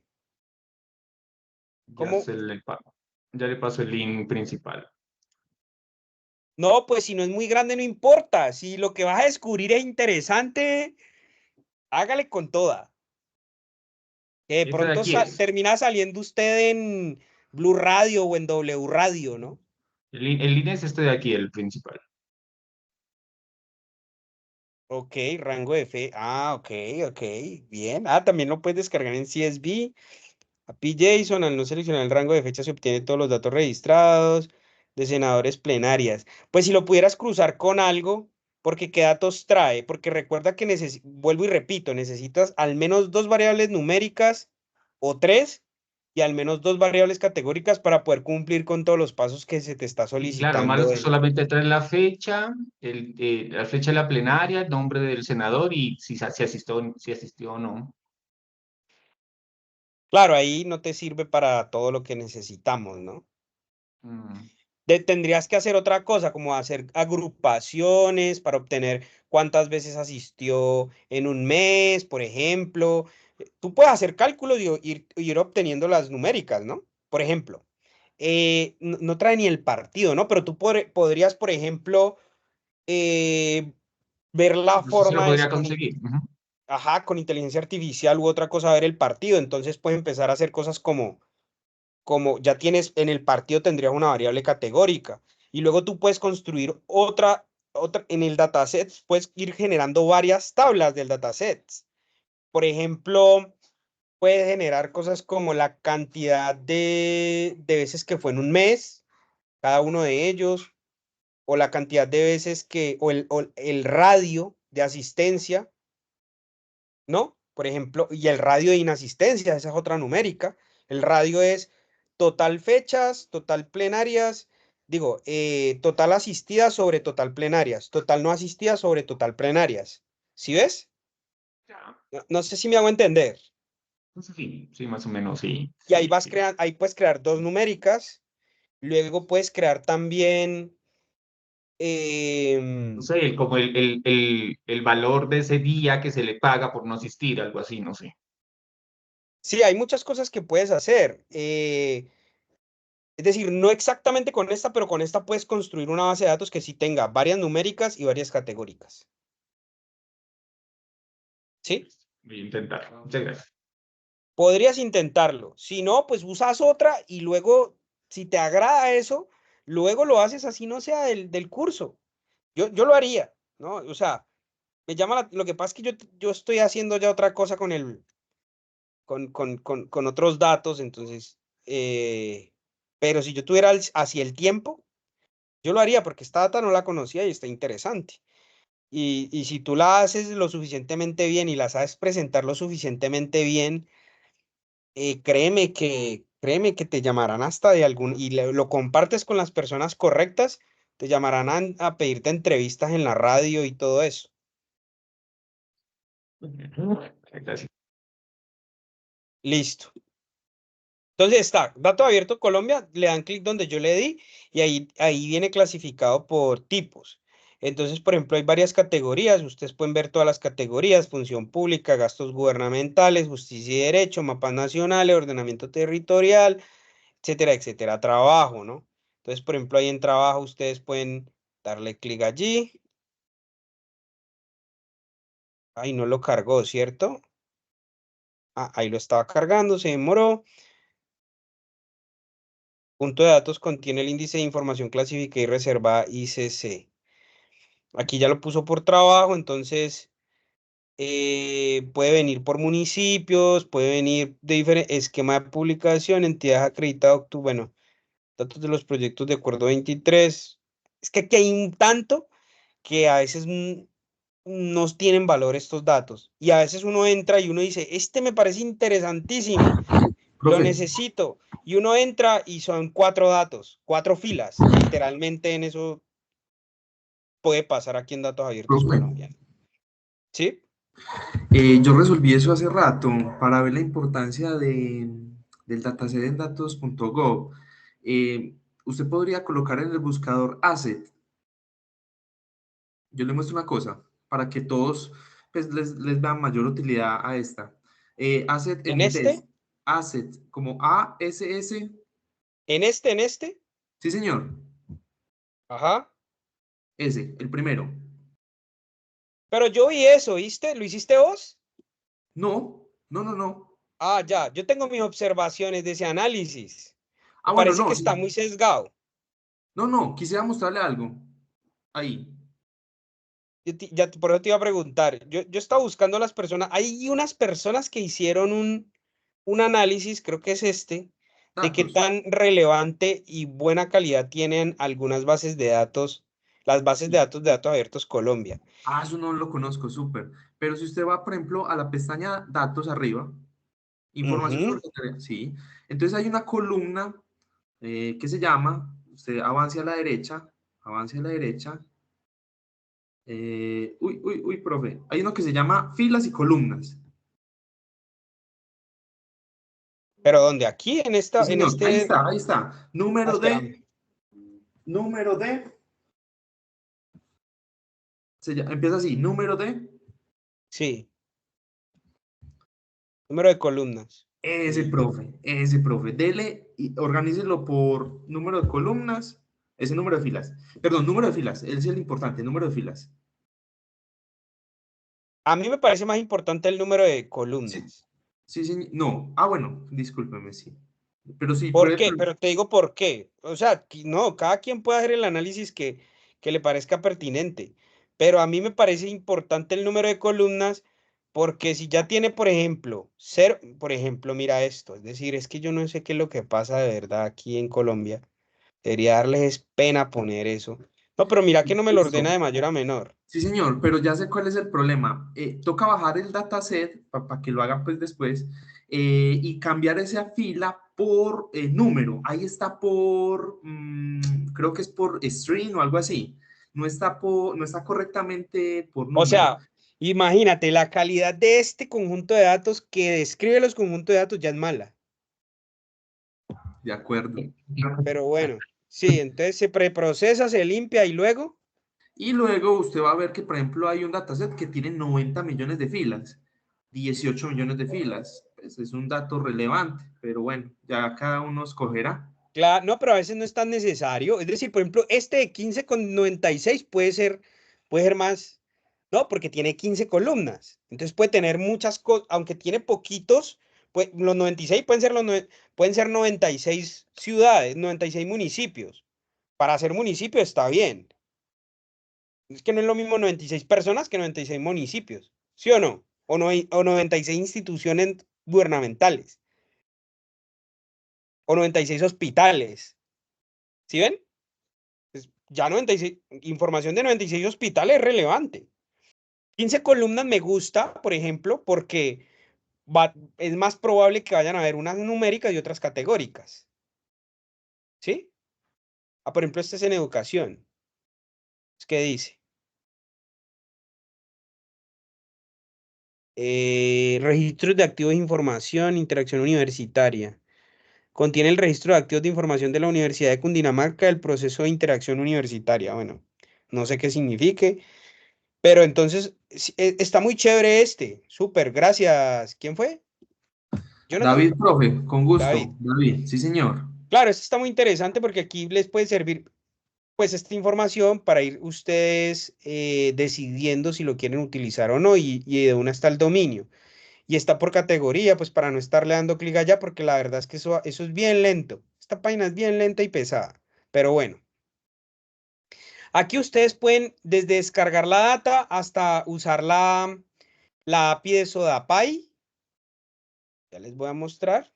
Speaker 7: Ya,
Speaker 1: ¿Cómo?
Speaker 7: ya le paso el link principal.
Speaker 1: No, pues si no es muy grande, no importa. Si lo que vas a descubrir es interesante, hágale con toda. Que de
Speaker 7: Esta de
Speaker 1: pronto
Speaker 7: aquí es.
Speaker 1: termina saliendo usted en Blue Radio o en W Radio, ¿no?
Speaker 7: El link es este de aquí, el principal.
Speaker 1: Ok, rango de fe. Ah, ok, ok. Bien. Ah, también lo puedes descargar en CSV. API JSON, al no seleccionar el rango de fecha se obtienen todos los datos registrados de senadores plenarias. Pues si lo pudieras cruzar con algo, porque qué datos trae, porque recuerda que vuelvo y repito, necesitas al menos 2 variables numéricas o 3 y al menos 2 variables categóricas para poder cumplir con todos los pasos que se te está
Speaker 7: Y claro, lo malo es
Speaker 1: solicitando.
Speaker 7: que solamente trae la fecha, la fecha de la plenaria, el nombre del senador y si asistió o no.
Speaker 1: Claro, ahí no te sirve para todo lo que necesitamos, ¿no? Tendrías que hacer otra cosa, como hacer agrupaciones para obtener cuántas veces asistió en un mes, por ejemplo. Tú puedes hacer cálculos y ir obteniendo las numéricas, ¿no? Por ejemplo, no trae ni el partido, ¿no? Pero tú podrías, por ejemplo, ver la
Speaker 7: Eso se lo
Speaker 1: forma
Speaker 7: podría conseguir.
Speaker 1: ajá, con inteligencia artificial u otra cosa, ver el partido. Entonces puedes empezar a hacer cosas como ya tienes en el partido, tendrías una variable categórica y luego tú puedes construir otra en el dataset, puedes ir generando varias tablas del dataset. Por ejemplo, puedes generar cosas como la cantidad de veces que fue en un mes, cada uno de ellos, o la cantidad de veces o el radio de asistencia, ¿no? Por ejemplo, y el radio de inasistencia, esa es otra numérica. El radio es total fechas, total plenarias, digo, total asistidas sobre total plenarias, total no asistidas sobre total plenarias. ¿Sí ves? No sé si me hago entender.
Speaker 7: Sí, más o menos, sí.
Speaker 1: Y ahí ahí puedes crear 2 numéricas, luego puedes crear también
Speaker 7: No sé, como el valor de ese día que se le paga por no asistir, algo así, no sé.
Speaker 1: sí, hay muchas cosas que puedes hacer. Es decir, no exactamente con esta, pero con esta puedes construir una base de datos que sí tenga varias numéricas y varias categóricas. ¿Sí?
Speaker 7: Voy a intentar. Muchas gracias.
Speaker 1: Podrías intentarlo. Si no, pues usas otra y luego, si te agrada eso, luego lo haces así no sea del curso. Yo lo haría, ¿no? O sea, me llama lo que pasa es que yo estoy haciendo ya otra cosa con otros datos, entonces, pero si yo tuviera así el tiempo, Yo lo haría porque esta data no la conocía y está interesante. Y si tú la haces lo suficientemente bien y la sabes presentar lo suficientemente bien, créeme que te llamarán hasta de algún, y lo compartes con las personas correctas, te llamarán a pedirte entrevistas en la radio y todo eso.
Speaker 7: Gracias.
Speaker 1: Listo. Entonces está, Datos Abiertos Colombia, le dan clic donde yo le di y ahí viene clasificado por tipos. Entonces, por ejemplo, hay varias categorías, ustedes pueden ver todas las categorías: función pública, gastos gubernamentales, justicia y derecho, mapas nacionales, ordenamiento territorial, etcétera, etcétera, trabajo, ¿no? Entonces, por ejemplo, ahí en trabajo ustedes pueden darle clic allí. Ahí no lo cargó, ¿cierto? Ah, ahí lo estaba cargando, se demoró. Punto de datos contiene el índice de información clasificada y reservada ICC. Aquí ya lo puso por trabajo, entonces puede venir por municipios, puede venir de diferente esquema de publicación, entidad acreditada, bueno, datos de los proyectos de acuerdo 23. Es que aquí hay un tanto que a veces nos tienen valor estos datos. Y a veces uno entra y uno dice, este me parece interesantísimo, lo necesito. Y uno entra y son 4 datos, 4 filas. Literalmente en eso puede pasar aquí en Datos Abiertos Colombia. ¿Sí?
Speaker 11: Yo resolví eso hace rato para ver la importancia del dataset en datos.gov. Usted podría colocar en el buscador asset. Yo le muestro una cosa para que todos pues, les vean mayor utilidad a esta. Asset en inglés. Asset, como A-S-S.
Speaker 1: ¿En este?
Speaker 11: Sí, señor.
Speaker 1: Ajá.
Speaker 11: Ese, el primero.
Speaker 1: Pero yo vi eso, ¿viste? ¿Lo hiciste vos?
Speaker 11: No.
Speaker 1: Ah, ya. Yo tengo mis observaciones de ese análisis. Me
Speaker 11: Bueno,
Speaker 1: parece
Speaker 11: no.
Speaker 1: que está muy sesgado.
Speaker 11: No. Quisiera mostrarle algo. Ahí.
Speaker 1: Ya por eso te iba a preguntar. Yo estaba buscando a las personas. Hay unas personas que hicieron un análisis, creo que es de qué tan relevante y buena calidad tienen algunas bases de datos, las bases de datos abiertos Colombia.
Speaker 11: Eso no lo conozco, súper. Pero si usted va, por ejemplo, a la pestaña Datos arriba, información sobre... Sí. Entonces hay una columna que se llama, usted avance a la derecha, profe. Hay uno que se llama filas y columnas.
Speaker 1: ¿Pero dónde? ¿Aquí? ¿En esta?
Speaker 11: Sí,
Speaker 1: en
Speaker 11: señor.
Speaker 1: este...
Speaker 11: Ahí está. Número de... Empieza así, número de...
Speaker 1: Sí. Número de columnas.
Speaker 11: Ese profe. Dele y organícelo por número de columnas, ese número de filas. Perdón, número de filas, ese es el importante, número de filas.
Speaker 1: A mí me parece más importante el número de columnas.
Speaker 11: Sí, no. Bueno, discúlpeme, sí. Pero sí,
Speaker 1: ¿Por qué? Pero te digo por qué. O sea, no, cada quien puede hacer el análisis que le parezca pertinente. Pero a mí me parece importante el número de columnas porque si ya tiene, por ejemplo, mira esto. Es decir, es que yo no sé qué es lo que pasa de verdad aquí en Colombia. Debería darles pena poner eso. No, pero mira que no me lo ordena de mayor a menor.
Speaker 11: Sí, señor, pero ya sé cuál es el problema. Toca bajar el dataset para que lo hagan pues después y cambiar esa fila por número. Ahí está por, creo que es por string o algo así. No está correctamente por número.
Speaker 1: O sea, imagínate, la calidad de este conjunto de datos que describe los conjuntos de datos ya es mala.
Speaker 11: De acuerdo.
Speaker 1: Pero bueno, sí, entonces se preprocesa, se limpia y luego...
Speaker 11: Y luego usted va a ver que, por ejemplo, hay un dataset que tiene 90 millones de filas, 18 millones de filas. Pues es un dato relevante, pero bueno, ya cada uno escogerá.
Speaker 1: Claro, no, pero a veces no es tan necesario. Es decir, por ejemplo, este de 15,96 puede ser más, ¿no? Porque tiene 15 columnas. Entonces puede tener muchas cosas, aunque tiene poquitos, pues los 96 pueden ser 96 ciudades, 96 municipios. Para ser municipio está bien. Es que no es lo mismo 96 personas que 96 municipios, ¿sí o no? O 96 instituciones gubernamentales. O 96 hospitales. ¿Sí ven? Ya 96, información de 96 hospitales es relevante. 15 columnas me gusta, por ejemplo, porque es más probable que vayan a haber unas numéricas y otras categóricas. ¿Sí? Por ejemplo, este es en educación. ¿Qué dice? Registros de activos de información, interacción universitaria. Contiene el registro de activos de información de la Universidad de Cundinamarca del proceso de interacción universitaria. Bueno, no sé qué signifique, pero entonces está muy chévere este. Súper, gracias. ¿Quién fue? Jonathan.
Speaker 11: David, profe, con gusto.
Speaker 1: David.
Speaker 11: David, sí, señor.
Speaker 1: Claro, esto está muy interesante porque aquí les puede servir pues esta información para ir ustedes decidiendo si lo quieren utilizar o no y de dónde está el dominio. Y está por categoría, pues para no estarle dando clic allá, porque la verdad es que eso es bien lento. Esta página es bien lenta y pesada, pero bueno. Aquí ustedes pueden desde descargar la data hasta usar la API de SodaPy. Ya les voy a mostrar.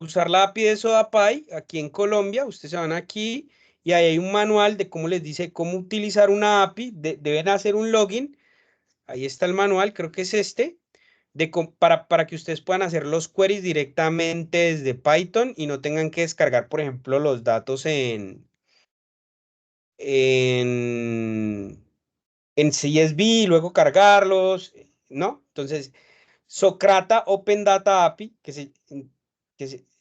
Speaker 1: Usar la API de SodaPy aquí en Colombia. Ustedes se van aquí y ahí hay un manual de cómo les dice cómo utilizar una API. Deben hacer un login. Ahí está el manual, creo que es este. Para que ustedes puedan hacer los queries directamente desde Python y no tengan que descargar, por ejemplo, los datos en CSV y luego cargarlos, ¿no? Entonces, Socrata Open Data API,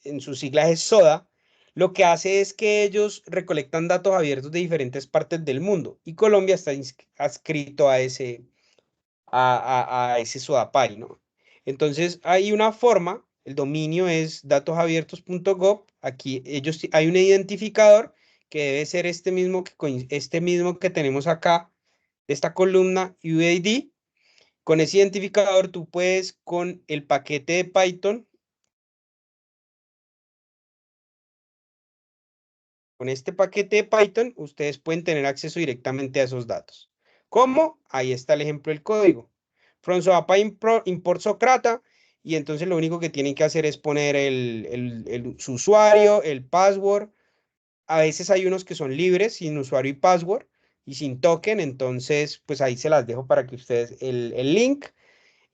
Speaker 1: en sus siglas es SODA, lo que hace es que ellos recolectan datos abiertos de diferentes partes del mundo y Colombia está adscrito a ese SODAPY, ¿no? Entonces hay una forma, el dominio es datosabiertos.gov, aquí hay un identificador que debe ser este mismo que tenemos acá, esta columna UID. Con ese identificador tú puedes con el paquete de Python, con este paquete de Python, ustedes pueden tener acceso directamente a esos datos. ¿Cómo? Ahí está el ejemplo del código. From SodaPy import Socrata, y entonces lo único que tienen que hacer es poner su usuario, el password. A veces hay unos que son libres, sin usuario y password, y sin token, entonces pues ahí se las dejo para que ustedes el link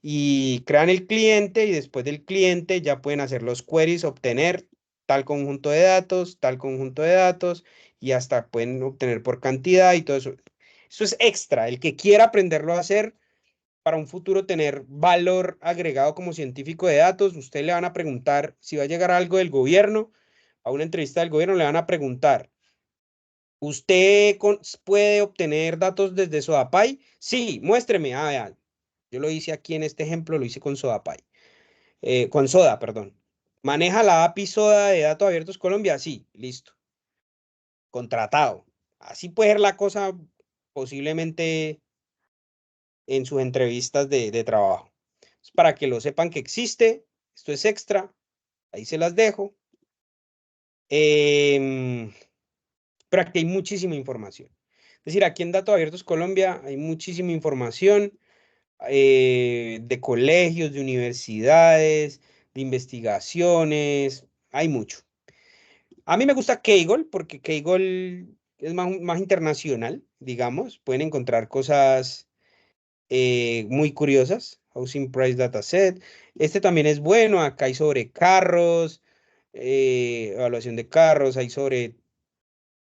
Speaker 1: y crean el cliente y después del cliente ya pueden hacer los queries, obtener tal conjunto de datos y hasta pueden obtener por cantidad y todo eso. Eso es extra. El que quiera aprenderlo a hacer para un futuro tener valor agregado como científico de datos, usted le van a preguntar si va a llegar algo del gobierno, a una entrevista del gobierno le van a preguntar, ¿usted puede obtener datos desde SodaPy? Sí, muéstreme. Ah, vean, yo lo hice aquí en este ejemplo, lo hice con SodaPy. Con Soda, perdón. ¿Maneja la API Soda de Datos Abiertos Colombia? Sí, listo. Contratado. Así puede ser la cosa posiblemente en sus entrevistas de trabajo. Es para que lo sepan que existe. Esto es extra. Ahí se las dejo. Pero aquí hay muchísima información. Es decir, aquí en Datos Abiertos Colombia hay muchísima información de colegios, de universidades, de investigaciones. Hay mucho. A mí me gusta Kaggle porque Kaggle es más internacional, digamos. Pueden encontrar cosas muy curiosas. Housing Price Dataset. Este también es bueno. Acá hay sobre carros, evaluación de carros, hay sobre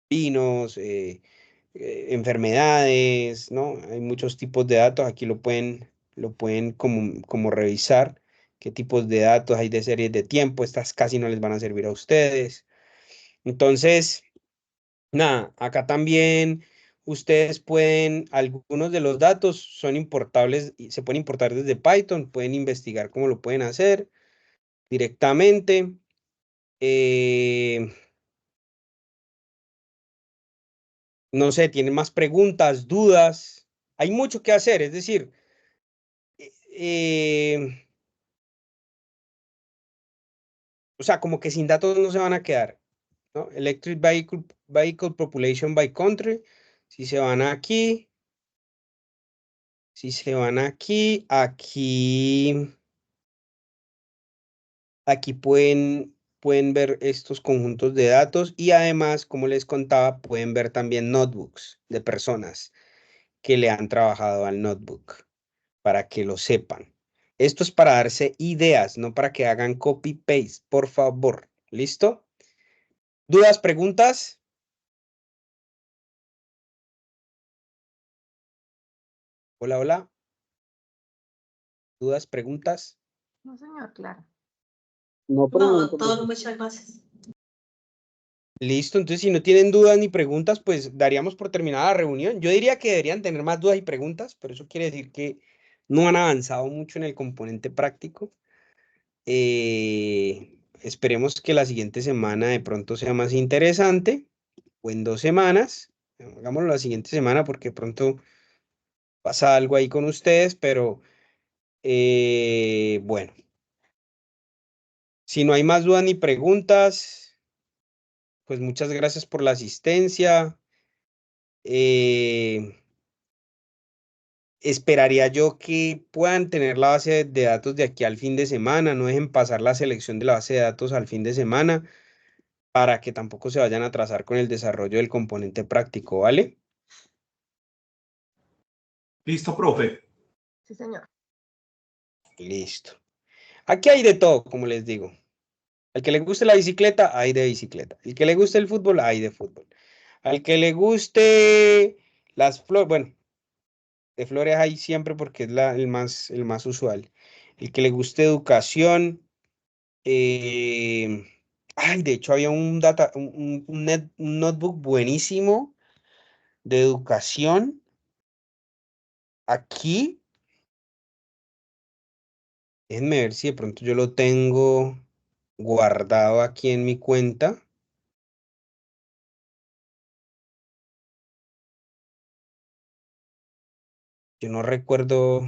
Speaker 1: vinos, enfermedades, ¿no? Hay muchos tipos de datos. Aquí lo pueden como revisar. Qué tipos de datos hay de series de tiempo. Estas casi no les van a servir a ustedes. Entonces, nada, acá también ustedes algunos de los datos son importables y se pueden importar desde Python, pueden investigar cómo lo pueden hacer directamente. No sé, tienen más preguntas, dudas. Hay mucho que hacer, es decir, o sea, como que sin datos no se van a quedar, ¿no? Electric Vehicle Population by Country. Si se van aquí. Si se van aquí Aquí pueden ver estos conjuntos de datos y además, como les contaba, pueden ver también notebooks de personas que le han trabajado al notebook para que lo sepan. Esto es para darse ideas, no para que hagan copy-paste, por favor. ¿Listo? ¿Dudas, preguntas? Hola, hola. ¿Dudas, preguntas?
Speaker 4: No, señor, claro.
Speaker 8: No, por el
Speaker 5: No,
Speaker 8: momento,
Speaker 5: doctor,
Speaker 8: profe.
Speaker 5: muchas gracias.
Speaker 1: Listo, entonces si no tienen dudas ni preguntas, pues daríamos por terminada la reunión. Yo diría que deberían tener más dudas y preguntas, pero eso quiere decir que no han avanzado mucho en el componente práctico. Esperemos que la siguiente semana de pronto sea más interesante, o en 2 semanas. Hagámoslo la siguiente semana porque pronto pasa algo ahí con ustedes, pero bueno, si no hay más dudas ni preguntas, pues muchas gracias por la asistencia. Esperaría yo que puedan tener la base de datos de aquí al fin de semana, no dejen pasar la selección de la base de datos al fin de semana para que tampoco se vayan a atrasar con el desarrollo del componente práctico, ¿vale?
Speaker 6: Listo, profe.
Speaker 4: Sí, señor.
Speaker 1: Listo. Aquí hay de todo, como les digo. Al que le guste la bicicleta, hay de bicicleta. Al que le guste el fútbol, hay de fútbol. Al que le guste las flores, bueno, de flores hay siempre porque es el más usual. El que le guste educación, ay, de hecho había un notebook buenísimo de educación aquí. Déjenme ver si de pronto yo lo tengo guardado aquí en mi cuenta. Yo no recuerdo.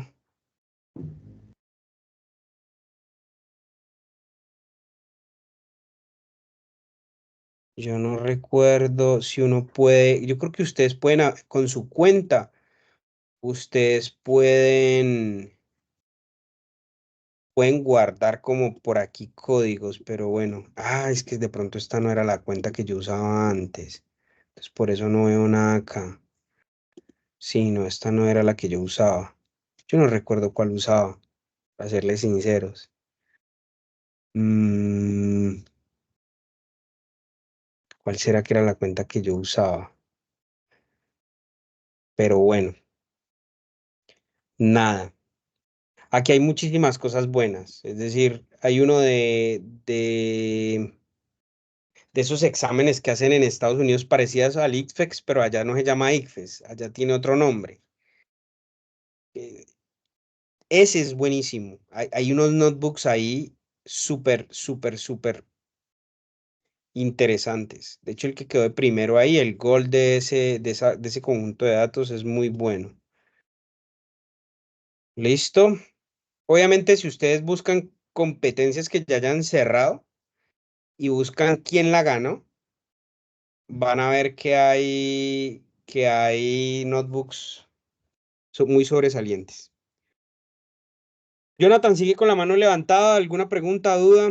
Speaker 1: Yo no recuerdo si uno puede. Yo creo que ustedes pueden, con su cuenta, ustedes pueden guardar como por aquí códigos, pero bueno. Ah, es que de pronto esta no era la cuenta que yo usaba antes. Entonces por eso no veo nada acá. Sí, no, esta no era la que yo usaba. Yo no recuerdo cuál usaba, para serles sinceros. Mm, ¿Cuál será que era la cuenta que yo usaba? Pero bueno, nada. Aquí hay muchísimas cosas buenas. Es decir, hay uno de esos exámenes que hacen en Estados Unidos parecidas al ICFEX, pero allá no se llama ICFES, allá tiene otro nombre. Eh, Ese es buenísimo. Hay unos notebooks ahí súper, súper, súper interesantes. De hecho, el que quedó de primero ahí, el Gold de ese conjunto de datos es muy bueno. ¿Listo? Obviamente, si ustedes buscan competencias que ya hayan cerrado y buscan quién la ganó, van a ver que hay notebooks muy sobresalientes. Jonathan, sigue con la mano levantada. ¿Alguna pregunta, duda?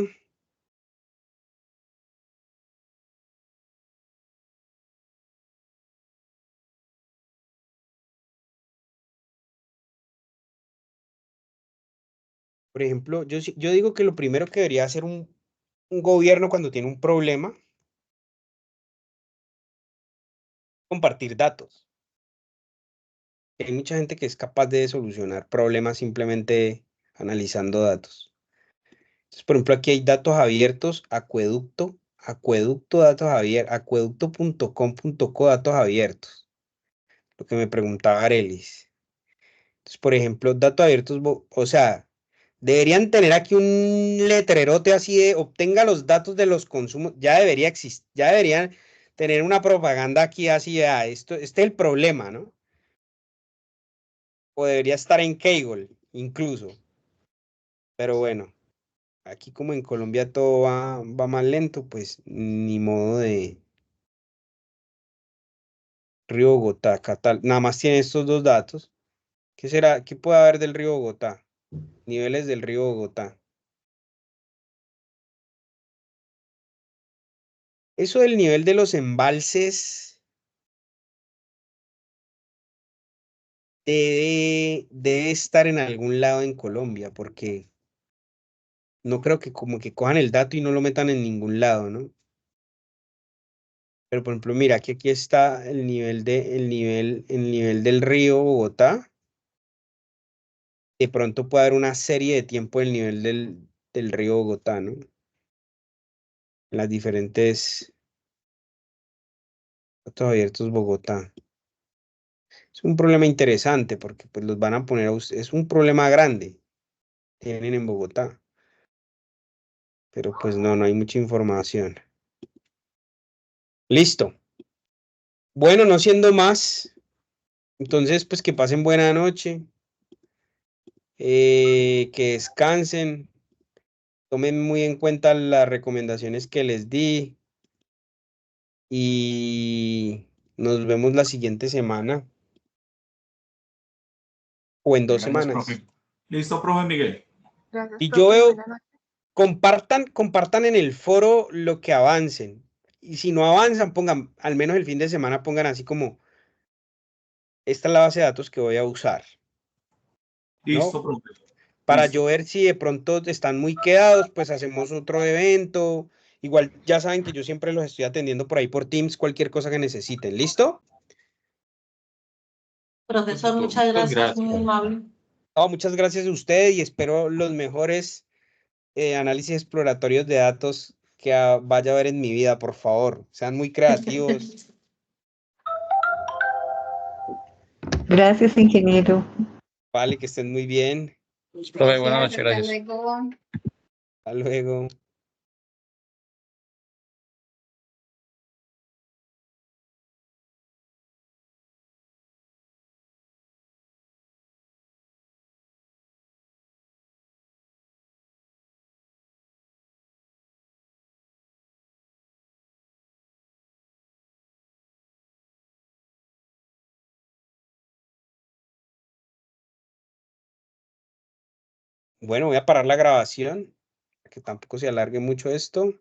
Speaker 1: Por ejemplo, yo digo que lo primero que debería hacer un gobierno cuando tiene un problema, compartir datos. Hay mucha gente que es capaz de solucionar problemas simplemente analizando datos. Entonces, por ejemplo, aquí hay datos abiertos, acueducto, datos abiertos, acueducto.com.co, datos abiertos. Lo que me preguntaba Arelis. Entonces, por ejemplo, datos abiertos, o sea, deberían tener aquí un letrerote así de obtenga los datos de los consumos. Ya debería existir, ya deberían tener una propaganda aquí así de, este es el problema, ¿no? O debería estar en Kaggle, incluso. Pero bueno, aquí como en Colombia todo va más lento, pues ni modo de Río Bogotá, Catal. Nada más tiene estos dos datos. ¿Qué será? ¿Qué puede haber del río Bogotá? Niveles del río Bogotá. Eso del nivel de los embalses debe estar en algún lado en Colombia, porque no creo que como que cojan el dato y no lo metan en ningún lado, ¿no? Pero por ejemplo, mira, que aquí está el nivel del río Bogotá. De pronto puede haber una serie de tiempo del nivel del río Bogotá, ¿no? En las diferentes datos abiertos Bogotá. Es un problema interesante porque pues los van a poner es un problema grande tienen en Bogotá. Pero pues no hay mucha información. Listo. Bueno, no siendo más, entonces pues que pasen buena noche, que descansen, tomen muy en cuenta las recomendaciones que les di y nos vemos la siguiente semana o en 2
Speaker 6: Gracias,
Speaker 1: semanas.
Speaker 6: profe. Listo, profe Miguel.
Speaker 4: Gracias,
Speaker 1: Y yo
Speaker 4: profe.
Speaker 1: veo,
Speaker 4: Buenas noches.
Speaker 1: compartan en el foro lo que avancen. Y si no avanzan, pongan, al menos el fin de semana, pongan así como, esta es la base de datos que voy a usar,
Speaker 6: Listo,
Speaker 1: ¿no?
Speaker 6: profe.
Speaker 1: Para
Speaker 6: Listo.
Speaker 1: yo ver si de pronto están muy quedados, pues hacemos otro evento. Igual ya saben que yo siempre los estoy atendiendo por ahí por Teams, cualquier cosa que necesiten. ¿Listo?
Speaker 5: Profesor,
Speaker 7: Listo,
Speaker 5: muchas
Speaker 7: muchas
Speaker 5: gracias, muy
Speaker 7: gracias.
Speaker 5: amable.
Speaker 1: No, muchas gracias a usted y espero los mejores análisis exploratorios de datos que vaya a ver en mi vida, por favor. Sean muy creativos.
Speaker 12: Gracias, ingeniero.
Speaker 1: Vale, que estén muy bien.
Speaker 3: Profe, buenas noches, gracias. Hasta luego.
Speaker 1: Hasta luego. Bueno, voy a parar la grabación, que tampoco se alargue mucho esto.